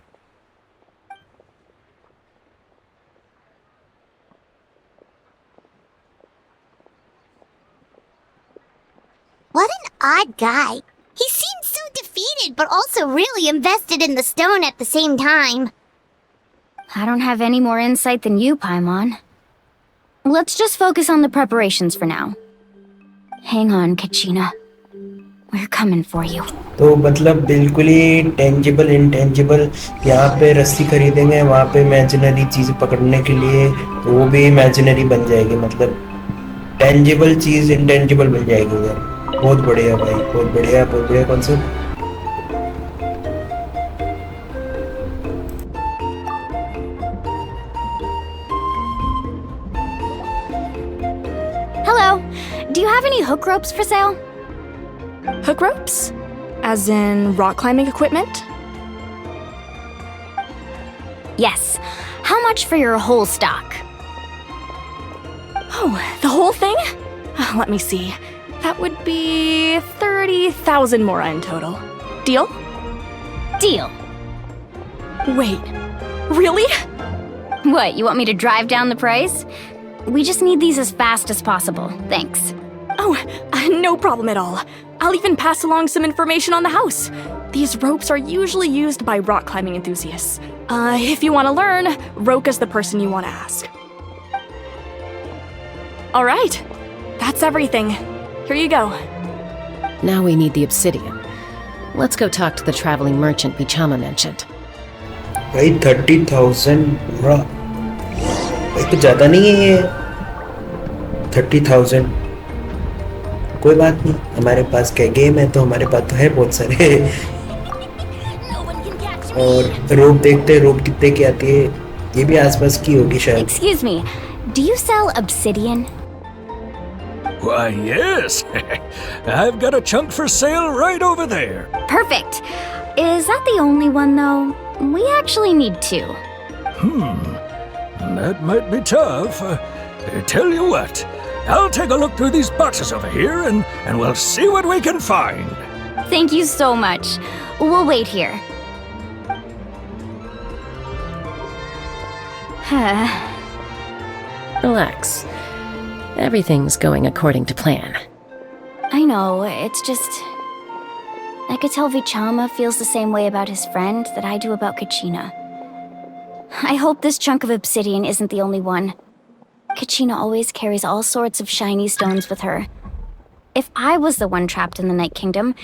What an odd guy. He seems so defeated, but also really invested in the stone at the same time. I don't have any more insight than you, Paimon. Let's just focus on the preparations for now. Hang on, Kachina. We're coming for you. तो मतलब बिल्कुल ही tangible intangible यहाँ पे रस्सी खरीदेंगे वहाँ पे imaginary चीज़ पकड़ने के लिए तो वो भी इमेजिनरी बन जाएगी मतलब टेंजिबल चीज़ इंटेंजिबल बन जाएगी उधर बहुत बढ़िया भाई बहुत बढ़िया concept Hello. Do you have any hook ropes for sale? Hook ropes? As in rock climbing equipment? Yes. How much for your whole stock? Oh, the whole thing? Let me see. That would be 30,000 mora in total. Deal? Deal. Wait, really? What, you want me to drive down the price? We just need these as fast as possible. Thanks. Oh, no problem at all. I'll even pass along some information on the house. These ropes are usually used by rock climbing enthusiasts. If you want to learn, Roka's the person you want to ask. All right, that's everything. Here you go. Now we need the obsidian. Let's go talk to the traveling merchant Bichama mentioned. भाई 30,000 पूरा भाई तो ज़्यादा नहीं है ये 30,000 कोई बात नहीं हमारे पास क्या गेम है तो हमारे पास तो है बहुत सारे और रोप देखते हैं रोप कितने की आती है ये भी आसपास की होगी शायद Excuse me, do you sell obsidian? Why, yes. I've got a chunk for sale right over there. Perfect. Is that the only one, though? We actually need two. That might be tough. Tell you what, I'll take a look through these boxes over here and we'll see what we can find. Thank you so much. We'll wait here. Relax. Everything's going according to plan. I know, it's just... I could tell Vichama feels the same way about his friend that I do about Kachina. I hope this chunk of obsidian isn't the only one. Kachina always carries all sorts of shiny stones with her. If I was the one trapped in the Night Kingdom,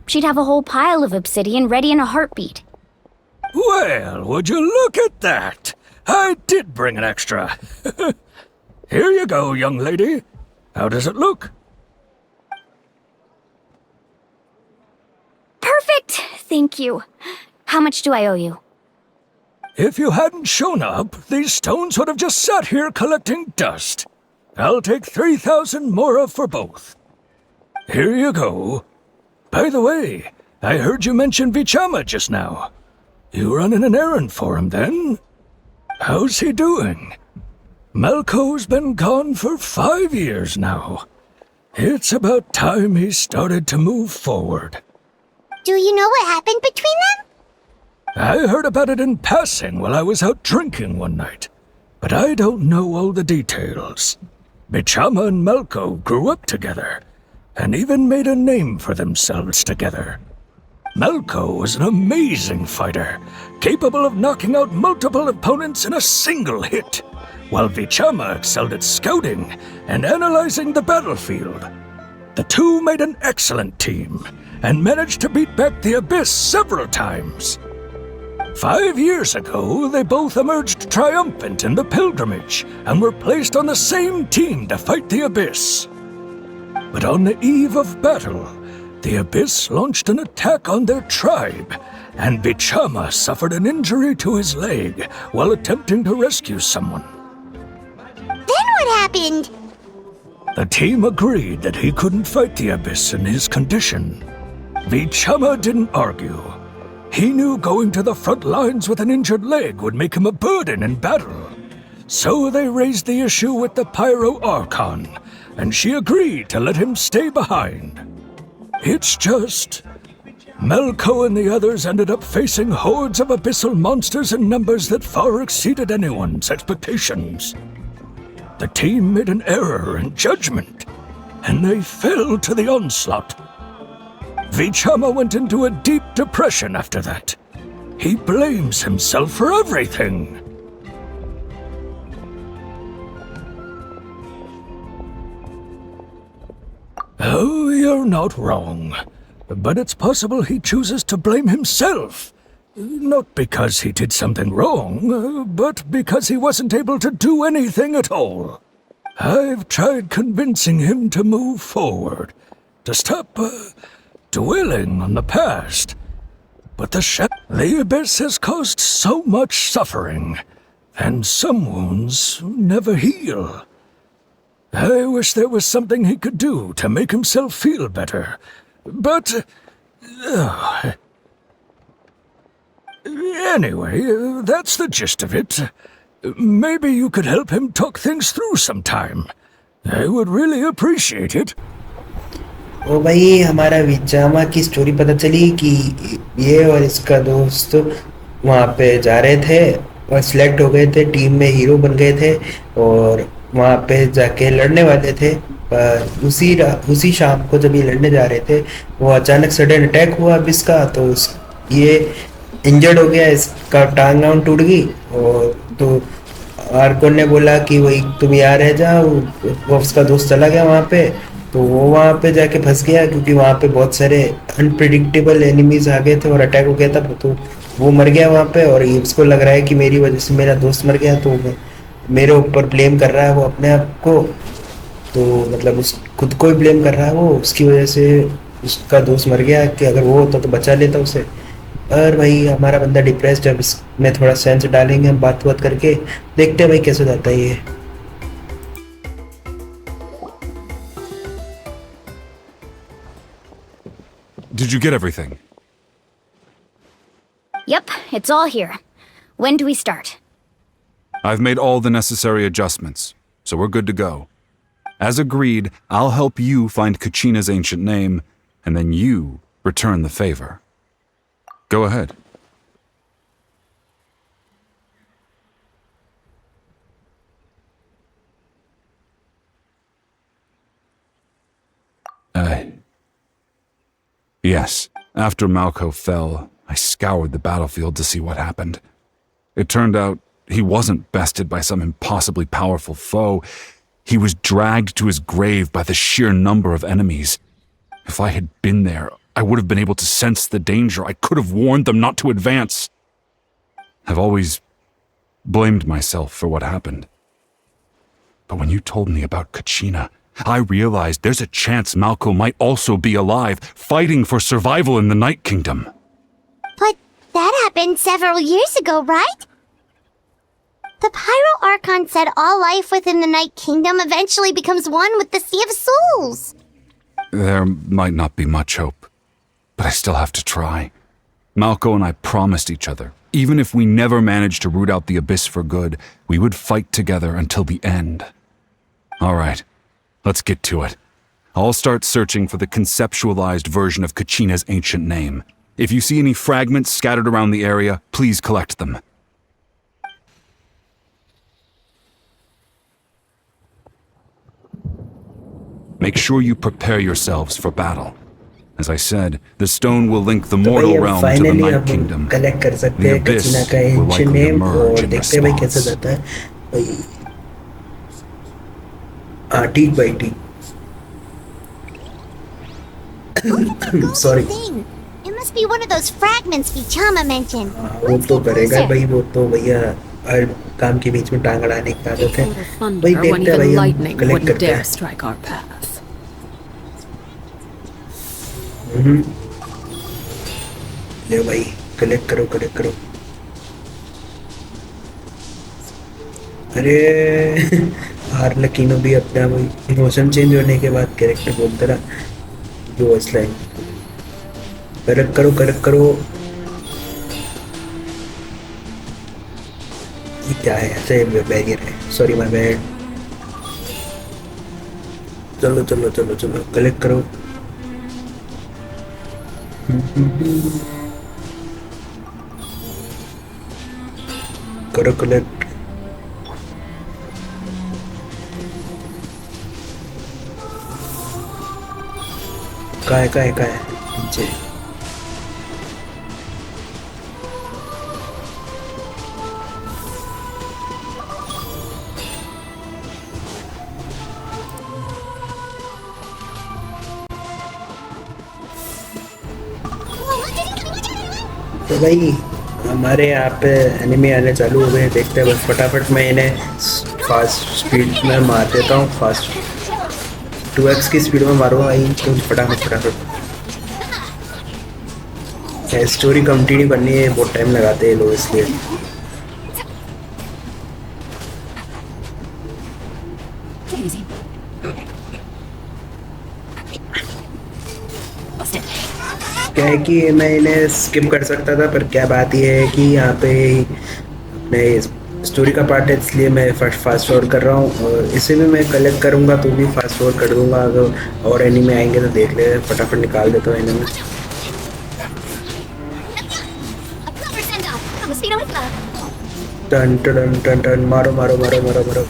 she'd have a whole pile of obsidian ready in a heartbeat. Well, would you look at that? I did bring an extra. Here you go, young lady. How does it look? Perfect! Thank you. How much do I owe you? If you hadn't shown up, these stones would have just sat here collecting dust. I'll take 3,000 mora for both. Here you go. By the way, I heard you mention Vichama just now. You running an errand for him, then? How's he doing? Malco's been gone for 5 years now. It's about time he started to move forward. Do you know what happened between them? I heard about it in passing while I was out drinking one night, but I don't know all the details. Bichama and Malko grew up together, and even made a name for themselves together. Malko was an amazing fighter, capable of knocking out multiple opponents in a single hit, while Bichama excelled at scouting and analyzing the battlefield. The two made an excellent team, and managed to beat back the Abyss several times. 5 years ago, they both emerged triumphant in the pilgrimage and were placed on the same team to fight the Abyss. But on the eve of battle, the Abyss launched an attack on their tribe, and Bichama suffered an injury to his leg while attempting to rescue someone. Then what happened? The team agreed that he couldn't fight the Abyss in his condition. Bichama didn't argue. He knew going to the front lines with an injured leg would make him a burden in battle. So they raised the issue with the Pyro Archon, and she agreed to let him stay behind. It's just, Malko and the others ended up facing hordes of abyssal monsters in numbers that far exceeded anyone's expectations. The team made an error in judgment, and they fell to the onslaught. Bichama went into a deep depression after that. He blames himself for everything. Oh, you're not wrong. But it's possible he chooses to blame himself. Not because he did something wrong, but because he wasn't able to do anything at all. I've tried convincing him to move forward, to stop dwelling on the past. But the Abyss has caused so much suffering, and some wounds never heal. I wish there was something he could do to make himself feel better, but... Anyway, that's the gist of it. Maybe you could help him talk things through sometime. I would really appreciate it. ओ भाई हमारा विचामा की story पता चली कि ये और इसका दोस्त वहाँ पे जा रहे थे और सिलेक्ट हो गए थे, टीम में हीरो बन गए थे और वहाँ पे जाके लड़ने वाले थे। पर उसी शाम को जब ये लड़ने जा रहे थे वो अचानक सडन अटैक हुआ अबिस का, तो ये इंजर्ड हो गया, इसका टांग वांग टूट गई। और तो आर्कोन ने बोला कि वही तुम यहाँ रह जाओ, वो उसका दोस्त चला गया वहाँ पे। तो वो वहाँ पे जाके फंस गया क्योंकि वहाँ पे बहुत सारे अनप्रिडिक्टेबल एनिमीज आ गए थे और अटैक हो गया था, तो वो मर गया वहाँ पे। और उसको लग रहा है कि मेरी वजह से मेरा दोस्त मर गया, तो मेरे ऊपर ब्लेम कर रहा है वो अपने आप को। तो मतलब उस खुद को ही ब्लेम कर रहा है वो, उसकी वजह से उसका दोस्त मर गया, कि अगर वो होता तो बचा लेता उसे। और भाई हमारा बंदा डिप्रेस्ड है, इसमें थोड़ा सेंस डालेंगे हम बात करके, देखते हैं भाई कैसे जाता है ये। Did you get everything? Yep, it's all here. When do we start? I've made all the necessary adjustments, so we're good to go. As agreed, I'll help you find Kachina's ancient name, and then you return the favor. Go ahead. Yes. After Malko fell, I scoured the battlefield to see what happened. It turned out he wasn't bested by some impossibly powerful foe. He was dragged to his grave by the sheer number of enemies. If I had been there, I would have been able to sense the danger. I could have warned them not to advance. I've always blamed myself for what happened. But when you told me about Kachina, I realized there's a chance Malko might also be alive, fighting for survival in the Night Kingdom. But that happened several years ago, right? The Pyro Archon said all life within the Night Kingdom eventually becomes one with the Sea of Souls. There might not be much hope, but I still have to try. Malko and I promised each other, even if we never managed to root out the Abyss for good, we would fight together until the end. All right. Let's get to it. I'll start searching for the conceptualized version of Kachina's ancient name. If you see any fragments scattered around the area, please collect them. Make sure you prepare yourselves for battle. As I said, the stone will link the तो भाई mortal अब realm to the finally Night हम Kingdom. Collect कर सकते The हैं abyss कचीना का will ancient likely name emerge और in देखते हैं भाई कैसे response. जाता है भाई। हाँ ठीक भाई ठीक। Sorry. Thing. It must be one of those fragments Vichama mentioned. हाँ, वो तो करेगा भाई, वो तो भैया हर काम के बीच में टांग अड़ाने की आदत है भाई। देखते हैं भाई हम कलेक्ट करते हैं। strike our path. ले भाई कलेक्ट करो कलेक्ट करो। अरे हार्लेकिनो भी अपना वही इमोशन चेंज होने के बाद कैरेक्टर बोलता रहा जो लाइन करेक्ट करो करेक्ट करो। ये क्या है ऐसे बैरियर है, सॉरी माय बैड। चलो चलो चलो चलो कलेक्ट करो। करो कलेक्ट। कहाँ है नीचे। तो भाई हमारे यहाँ पे एनिमी आने चालू हो गए, देखते हैं बस फटाफट मैं इन्हें फास्ट स्पीड में मार देता हूँ। फास्ट 2x की स्पीड में मारूंगा भाई तो फटाफट फटाफट। स्टोरी कंटिन्यू करनी है, बहुत टाइम लगाते हैं लोग इसलिए। क्या है कि मैं इन्हें स्किप कर सकता था, पर क्या बात ये है कि यहाँ पे अपने स्टोरी का पार्ट है इसलिए मैं फास्ट फॉरवर्ड कर रहा हूँ, और इसे भी मैं कलेक्ट करूँगा तो भी फास्ट फॉरवर्ड कर दूँगा। अगर और एनिमे आएंगे तो देख ले, फटाफट निकाल देता हूँ एनिमे। टन टन टन टन मारो मारो मारो मारो मारो।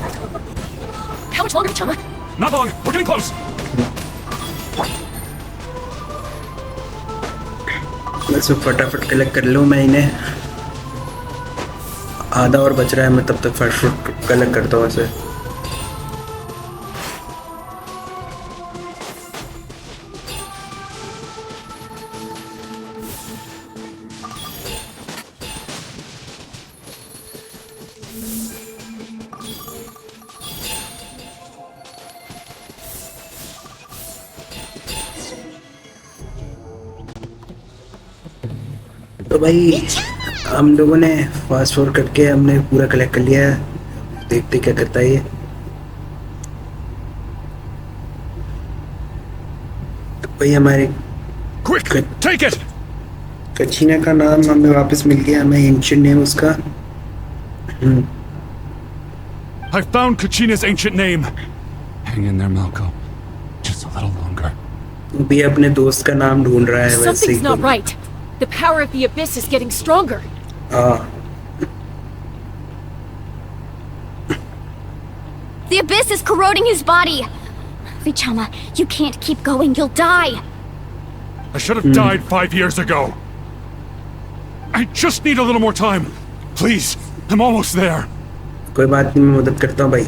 How much longer, Chama? Not long. We're getting close. बस फटाफट कलेक्ट कर लूँ मैं इन्हें। आधा और बच रहा है, मैं तब तक फटाफट कलेक्ट करता हूँ इसे। तो भाई हम लोगों ने फास्ट फॉरवर्ड करके हमने पूरा कलेक्ट कर लिया है, देखते क्या करता है ये। तो भाई हमारे कचीना का नाम हमें वापस मिल गया, हमें एंशिएंट नेम उसका। I found Kachina's ancient name. Hang in there, Malco. Just a little longer. भी अपने दोस्त का नाम ढूंढ रहा है वैसे ही। Something's not right. The power of the abyss is getting stronger. The abyss is corroding his body. Vichama, you can't keep going. You'll die. I should have died 5 years ago. I just need a little more time. Please, I'm almost there. कोई बात नहीं, मैं मदद करता हूँ भाई।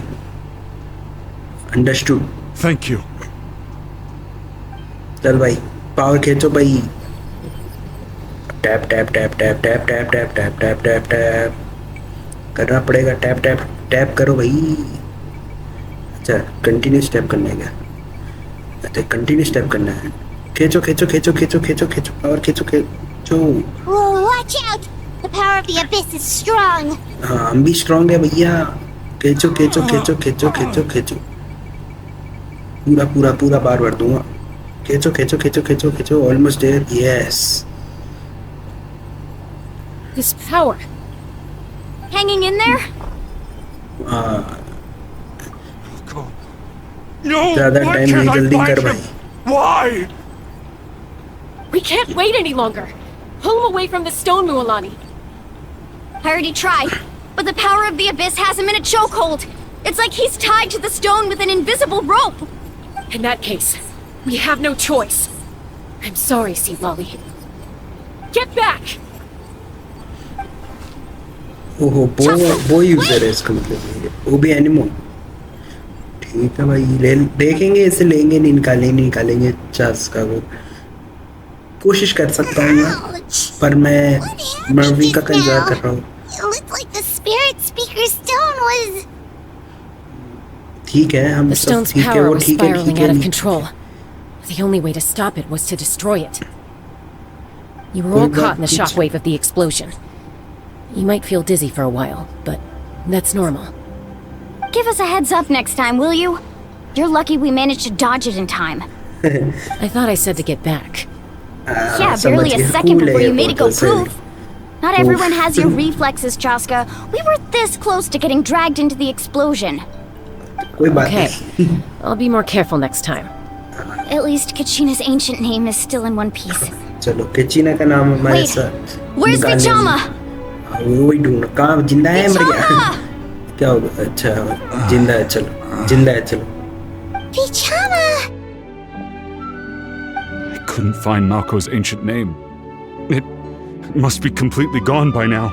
Understood. Thank you. चल भाई पावर खींचो भाई। Tap tap tap tap tap tap tap tap tap tap tap करना पड़ेगा। टैप टैप टैप करो भाई। अच्छा कंटिन्यूस टैप करना है क्या? अच्छा कंटिन्यूस टैप करना है। खींचो खींचो खींचो खींचो खींचो खींचो पावर खींचो खींचो। Whoa, watch out! The power of the abyss is strong. हाँ हम भी स्ट्रॉन्ग है भैया। खींचो खींचो खींचो खींचो खींचो खींचो पूरा पूरा पूरा बार भर दूंगा। खींचो खींचो खींचो खींचो खींचो। Almost there. Yes. This power. Hanging in there? No, ज़्यादा why टाइम नहीं, can't I जल्दी find कर him? भाई। Why? We can't wait any longer. Pull him away from the stone, Mualani. I already tried, but the power of the Abyss has him in a chokehold. It's like he's tied to the stone with an invisible rope. In that case, we have no choice. I'm sorry, Sea Lolly. Get back! ओहो वो user है इसका मतलब वो भी एनिमो ठीक है भाई देखेंगे इसे लेंगे निकालेंगे चांस का वो कोशिश कर सकता हूँ मैं पर मैं माविका का इंतजार कर रहा हूँ It looked like the spirit speaker stone was... ठीक है हम The सब stone's ठीक है power वो was ठीक है spiraling out of control. The only way to stop it was to destroy it. You were all caught in the shockwave of the explosion. You might feel dizzy for a while, but that's normal. Give us a heads up next time, will you? You're lucky we managed to dodge it in time. I thought I said to get back. Yeah, barely a second before you made it go poof. Not everyone has your reflexes, Chaska. We were this close to getting dragged into the explosion. Okay, I'll be more careful next time. At least Kachina's ancient name is still in one piece. चलो केचिना का नाम हमारे Wait, साथ where's Vichama? वही ढूंढना कहाँ जिंदा है मर गया क्या होगा अच्छा जिंदा है चलो Vichama! I couldn't find Malco's ancient name. It must be completely gone by now.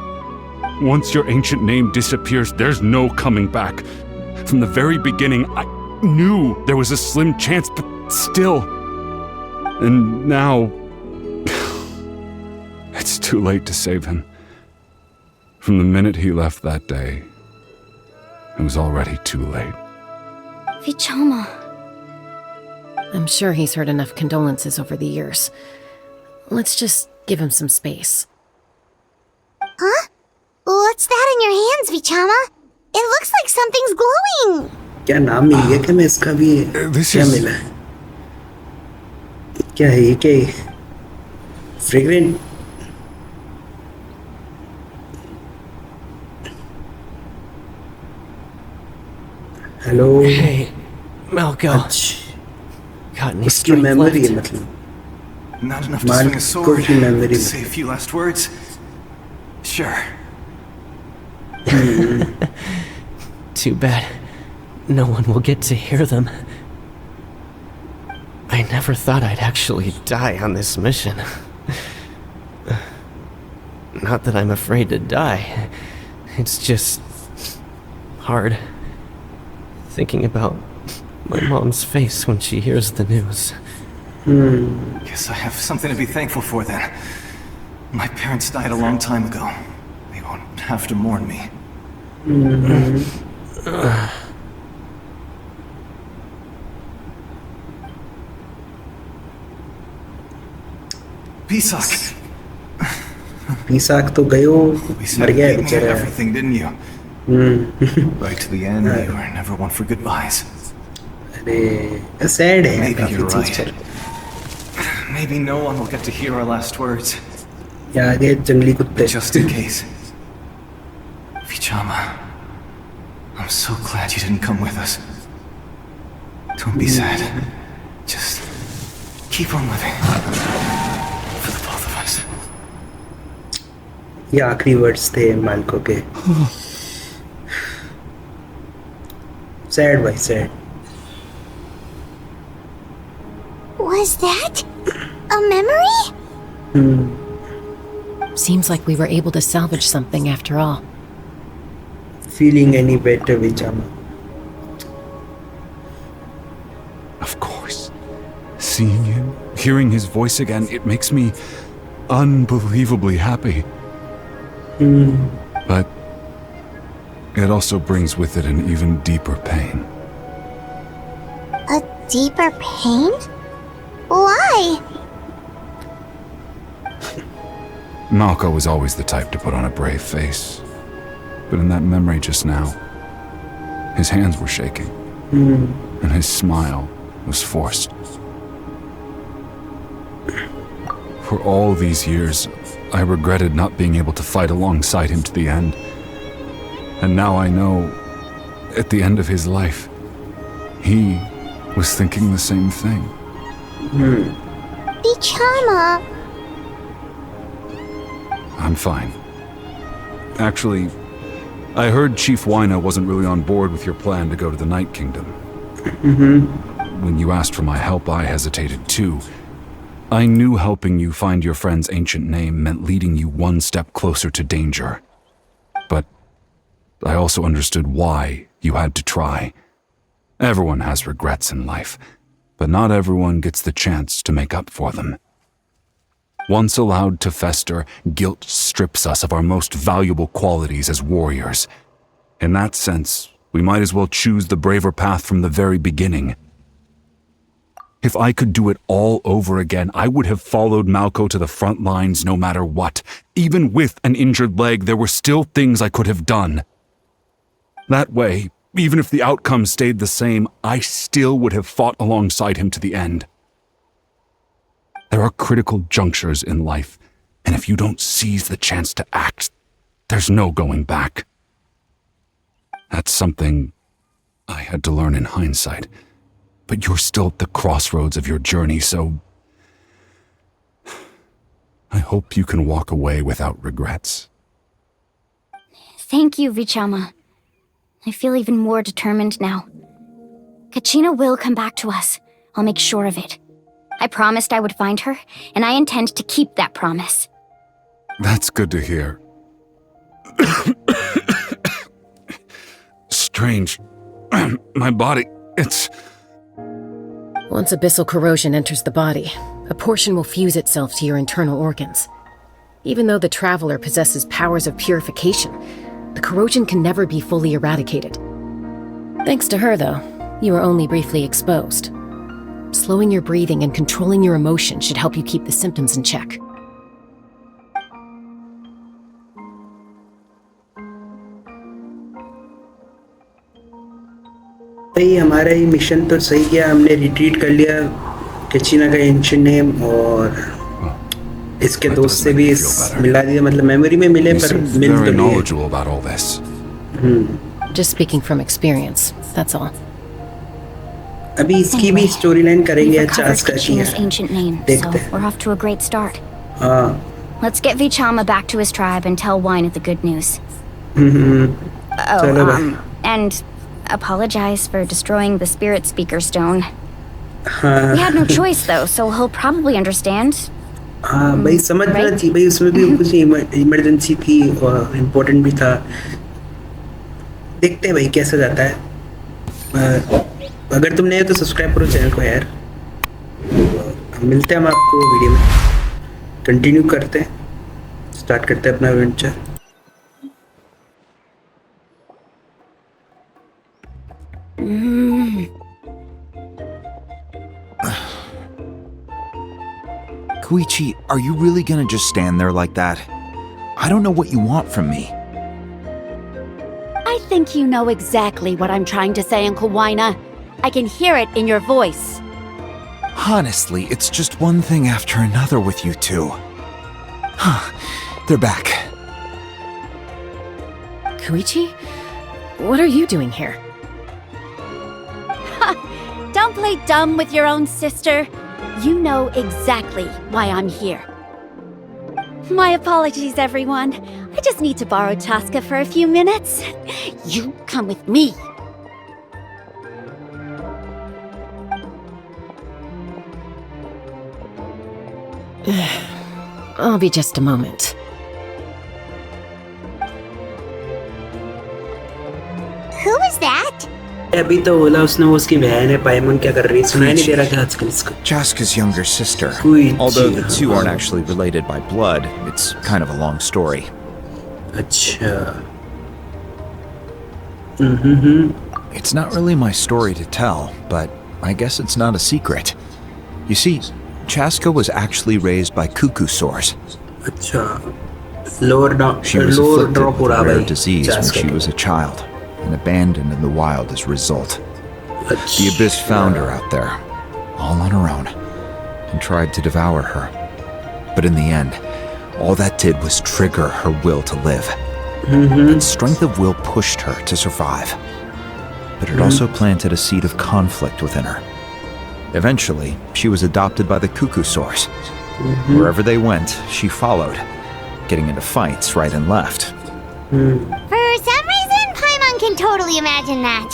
Once your ancient name disappears, there's no coming back. From the very beginning, I knew there was a slim chance, but still. And now... it's too late to save him. From the minute he left that day, it was already too late. Vichama. I'm sure he's heard enough condolences over the years. Let's just give him some space. Huh? What's that in your hands, Vichama? It looks like something's glowing! क्या नाम मिल गया क्या मैं इसका भी क्या मिला है क्या है ये क्या fragrant hello Hey, Malco. Got any उसकी strength मेमोरी है left? मतलब Not enough to swing a Marco sword. की memory Say a few last words. Sure. Too bad. No one will get to hear them. I never thought I'd actually die on this mission. Not that I'm afraid to die. It's just... hard. Thinking about my mom's face when she hears the news. Guess I have something to be thankful for then. My parents died a long time ago. They won't have to mourn me. Pisak. पीसाक तो गयो We मर said गया है you gave me बेचारा everything, didn't you? Right to the end, you were never one for goodbyes. अरे sad है Maybe काफी you're चीज right. पर Maybe no one will get to hear our last words. या आगे जंगली कुत्ते Just in case. Vichama, I'm so glad you didn't come with us. Don't be sad. Just keep on living. For the both of us. ये आखिरी words थे माल्को के sad भाई sad Was that a memory? Seems like we were able to salvage something after all. feeling any better Vichama Of course. Seeing him, hearing his voice again, it makes me unbelievably happy. But it also brings with it an even deeper pain. A deeper pain? Why? Malco was always the type to put on a brave face. But in that memory just now, his hands were shaking, and his smile was forced. For all these years, I regretted not being able to fight alongside him to the end. And now I know, at the end of his life, he was thinking the same thing. Vichama. I'm fine. Actually, I heard Chief Wyna wasn't really on board with your plan to go to the Night Kingdom. When you asked for my help, I hesitated too. I knew helping you find your friend's ancient name meant leading you one step closer to danger. But I also understood why you had to try. Everyone has regrets in life, but not everyone gets the chance to make up for them. Once allowed to fester, guilt strips us of our most valuable qualities as warriors. In that sense, we might as well choose the braver path from the very beginning. If I could do it all over again, I would have followed Malco to the front lines no matter what. Even with an injured leg, there were still things I could have done. That way, even if the outcome stayed the same, I still would have fought alongside him to the end. There are critical junctures in life, and if you don't seize the chance to act, there's no going back. That's something I had to learn in hindsight, but you're still at the crossroads of your journey, so I hope you can walk away without regrets. Thank you, Vichama. I feel even more determined now. Kachina will come back to us. I'll make sure of it. I promised I would find her, and I intend to keep that promise. That's good to hear. Strange. My body, it's... Once abyssal corrosion enters the body, a portion will fuse itself to your internal organs. Even though the Traveler possesses powers of purification, the corrosion can never be fully eradicated. Thanks to her, though, you are only briefly exposed. Slowing your breathing and controlling your emotion should help you keep the symptoms in check. भाई हमारा ये mission तो सही किया, हमने retreat कर लिया कैचिना का एंशिएंट नेम और इसके दोस्त से भी मिला दिया, मतलब मेमोरी में मिले पर मिल तो नहीं। Just speaking from experience, that's all. अभी इसकी भी स्टोरी लाइन करेंगे अच्छा आज का देखते हैं। We're off to a great start. Let's get Vichama back to his tribe and tell Wyna the good news. And apologize for destroying the spirit speaker stone. We had no choice though, so he'll probably understand. हाँ भाई समझना चाहिए भाई, उसमें भी कुछ emergency थी और इम्पोर्टेंट भी था। देखते हैं भाई कैसा जाता है। अगर तुम नए हो तो सब्सक्राइब करो चैनल को यार। मिलते हैं हम आपको वीडियो में, कंटिन्यू करते हैं, स्टार्ट करते हैं अपना adventure. Koichi, are you really gonna just stand there like that? I don't know what you want from me. I think you know exactly what I'm trying to say, Uncle Wyna. I can hear it in your voice. Honestly, it's just one thing after another with you two. They're back. Koichi? What are you doing here? Don't play dumb with your own sister. You know exactly why I'm here. My apologies, everyone. I just need to borrow Chaska for a few minutes. You come with me. I'll be just a moment. Who is that? अभी तो बोला उसने, वो उसकी बहन है पाइमन, क्या कर रही है, सुनाई नहीं दे रहा था आजकल इसको। Chaska's younger sister. Although the two aren't actually related by blood, it's kind of a long story. अच्छा। It's not really my story to tell, but I guess it's not a secret. You see, Chaska was actually raised by cuckoo sores. अच्छा। She was afflicted with a rare disease when she was a child, and abandoned in the wild as a result. The Abyss found her out there, all on her own, and tried to devour her. But in the end, all that did was trigger her will to live. That strength of will pushed her to survive. But it also planted a seed of conflict within her. Eventually, she was adopted by the cuckoo sores. Wherever they went, she followed. getting into fights right and left. For some reason, Paimon can totally imagine that.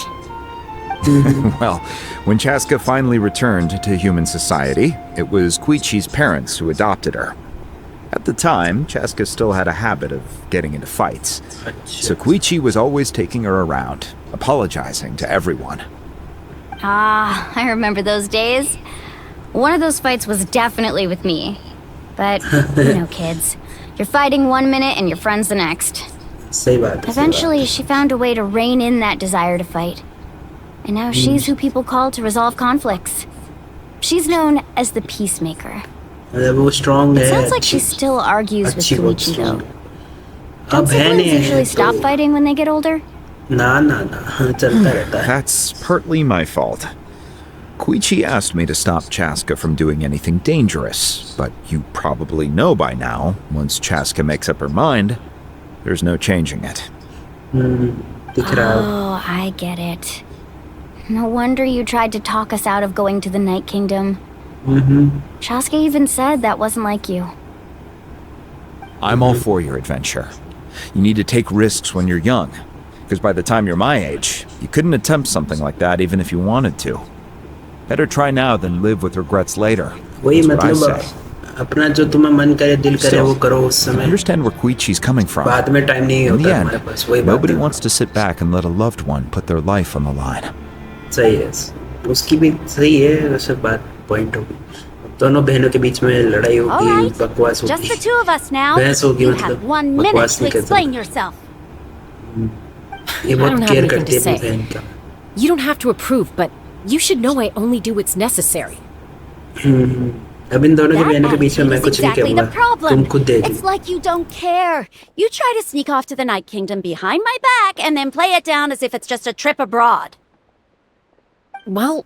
Well, when Chaska finally returned to human society, it was Koichi's parents who adopted her. At the time, Chaska still had a habit of getting into fights, so Koichi was always taking her around, apologizing to everyone. Ah, I remember those days. One of those fights was definitely with me. But, you know, kids. You're fighting one minute and your friend's the next. Eventually, she found a way to rein in that desire to fight. And now she's who people call to resolve conflicts. She's known as the peacemaker. वो strong It है. sounds like she still argues with अच्छी बहुत Koichi, strong though. है. Don't अब है siblings नहीं usually है stop तो fighting when they get older? ना चलता रहता है. That's partly my fault. Koichi asked me to stop Chaska from doing anything dangerous, but you probably know by now, once Chaska makes up her mind, there's no changing it. दिख रहा है. Oh, I get it. No wonder you tried to talk us out of going to the Night Kingdom. Chaska even said that wasn't like you. I'm all for your adventure. You need to take risks when you're young, because by the time you're my age, you couldn't attempt something like that even if you wanted to. Better try now than live with regrets later. वही That's what I मतलब say. अपना जो तुम्हें मन करे दिल करे Still, वो करो उस I समय. understand where Koichi's coming from. बाद में टाइम नहीं In the होता हमारे पास. वही end, बात nobody है. wants to sit back and let a loved one put their life on the line. सही है. उसकी भी सही है. वैसे बात पॉइंट होगी. दोनों बहनों के बीच में लड़ाई All होगी, right, बकवास just the होगी. two of us now. बहस होगी You मतलब. have 1 minute बकवास to नहीं कर explain सकते. yourself. ये I बहुत don't have केयर anything करती to है अपनी say. बहन का. You don't have to approve, but you should know I only do what's necessary. अब इन दोनों के That बहनों के बीच में attitude मैं is कुछ नहीं exactly the कहूँगा. problem. तुम खुद देख It's like you don't care. You try to sneak off to the Night Kingdom behind my back and then play it down as if it's just a trip abroad. Well,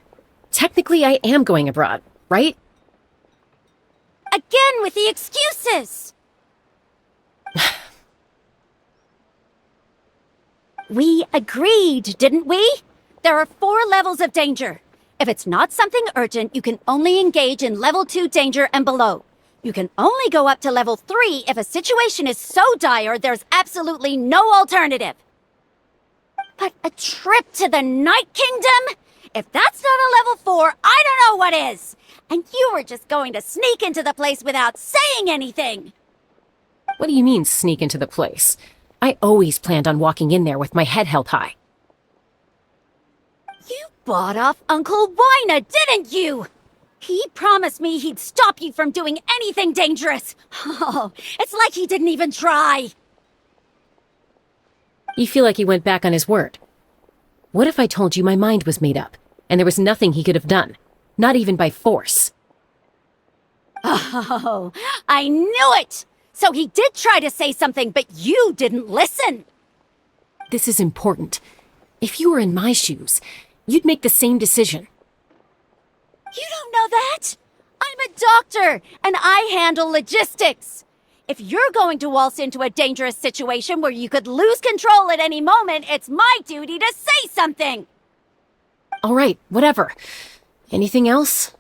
technically I am going abroad, right? Again with the excuses. We agreed, didn't we? There are 4 levels of danger. If it's not something urgent, you can only engage in level 2 danger and below. You can only go up to level 3 if a situation is so dire there's absolutely no alternative. But a trip to the Night Kingdom? If that's not a level 4, I don't know what is. And you were just going to sneak into the place without saying anything. What do you mean, sneak into the place? I always planned on walking in there with my head held high. You bought off Uncle Wina, didn't you? He promised me he'd stop you from doing anything dangerous. Oh, it's like he didn't even try. You feel like he went back on his word. What if I told you my mind was made up, and there was nothing he could have done? Not even by force. Oh, I knew it! So he did try to say something, but you didn't listen. This is important. If you were in my shoes, you'd make the same decision. You don't know that? I'm a doctor, and I handle logistics. If you're going to waltz into a dangerous situation where you could lose control at any moment, it's my duty to say something. All right, whatever. Anything else?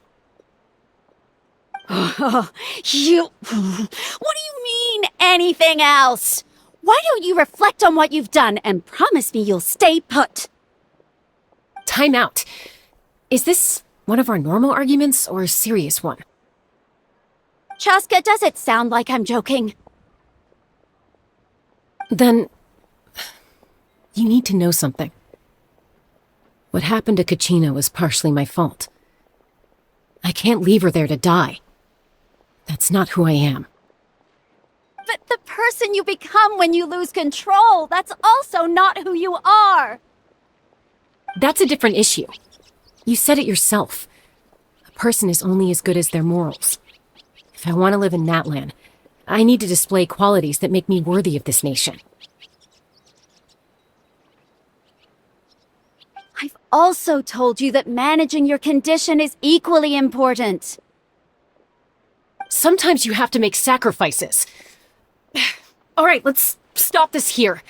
What do you mean, anything else? Why don't you reflect on what you've done and promise me you'll stay put? Time out. Is this one of our normal arguments or a serious one? Chaska, does it sound like I'm joking? Then, you need to know something. What happened to Kachina was partially my fault. I can't leave her there to die. That's not who I am. But the person you become when you lose control, that's also not who you are. That's a different issue. You said it yourself. A person is only as good as their morals. If I want to live in Natlan, I need to display qualities that make me worthy of this nation. I've also told you that managing your condition is equally important. Sometimes you have to make sacrifices. All right, let's stop this here.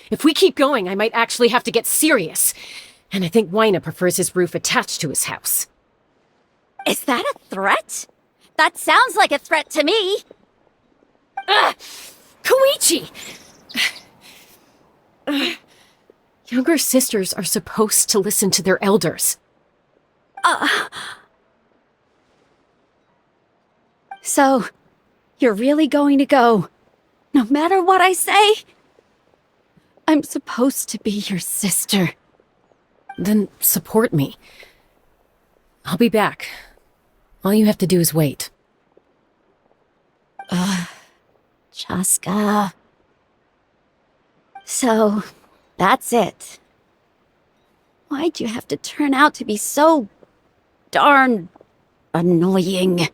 If we keep going, I might actually have to get serious. And I think Wina prefers his roof attached to his house. Is that a threat? That sounds like a threat to me. Koichi! Younger sisters are supposed to listen to their elders. So, you're really going to go, no matter what I say? I'm supposed to be your sister. Then support me. I'll be back. All you have to do is wait. Chaska. So, that's it. Why'd you have to turn out to be so darn annoying?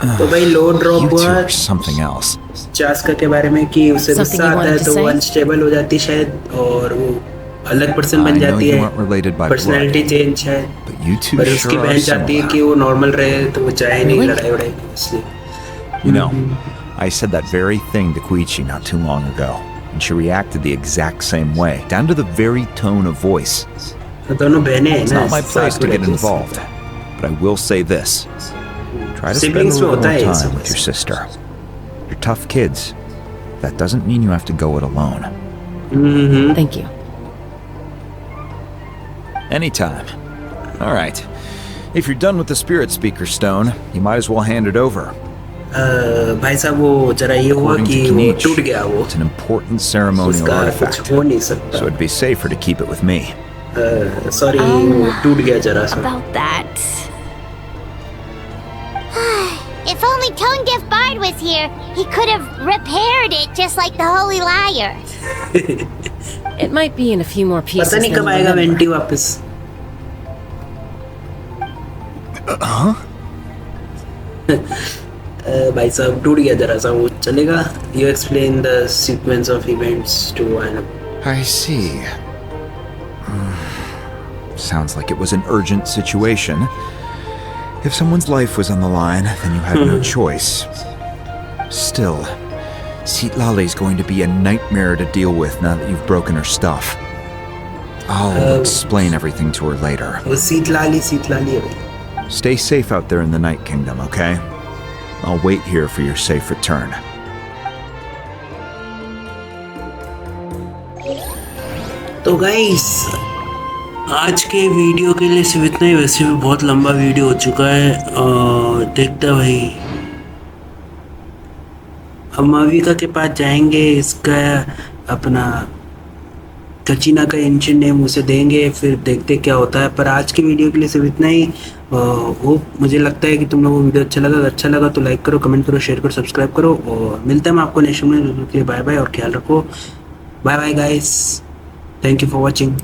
तो भाई लो drop You two हुआ are something else. चास्का के बारे में कि उसे गुस्सा आता है तो वो अनस्टेबल हो जाती है शायद और वो अलग पर्सन बन जाती है पर्सनालिटी चेंज है पर उसकी बहन चाहती है कि वो नॉर्मल रहे तो वो चाहे नहीं लड़ाई वड़ाई इसलिए You know, I said that very thing to Koichi not too long ago, and she reacted the exact same way, down to the very tone of voice. It's not my place to get involved, but I will say this. Try to spend a little more time with your sister. You're tough kids. That doesn't mean you have to go it alone. Thank you. Anytime. All right. If you're done with the Spirit Speaker Stone, you might as well hand it over. भाई साहब वो जरा ये हुआ कि वो टूट गया वो It's an important ceremonial artifact, so it'd be safer to keep it with me. Sorry, वो टूट गया जरा सा. About that. If only Tone Deaf Bard was here, he could have repaired it just like the Holy Liar. It might be in a few more pieces. पता नहीं कब आएगा vanity वापस. भाई साहब टूट गया जरा सा वो चलेगा. You explain the sequence of events to Anna. I see. Sounds like it was an urgent situation. If someone's life was on the line, then you had no choice. Still, Citlali's going to be a nightmare to deal with now that you've broken her stuff. I'll explain everything to her later. Citlali है. Stay safe out there in the Night Kingdom, okay? I'll wait here for your safe return. तो guys आज के video के लिए सिर्फ इतना ही. वैसे भी बहुत लंबा वीडियो हो चुका है और देखते हैं भाई. हम माविका के पास जाएंगे. इसका अपना कचीना का एंशिएंट नेम उसे देंगे फिर देखते क्या होता है. पर आज की वीडियो के लिए सिर्फ इतना ही. मुझे लगता है कि तुम लोगों को वीडियो अच्छा लगा तो लाइक करो, कमेंट करो, शेयर करो, सब्सक्राइब करो और मिलते हैं मैं आपको नेक्स्ट वीडियो में. बाय बाय और ख्याल रखो. Bye bye guys. Thank you for watching.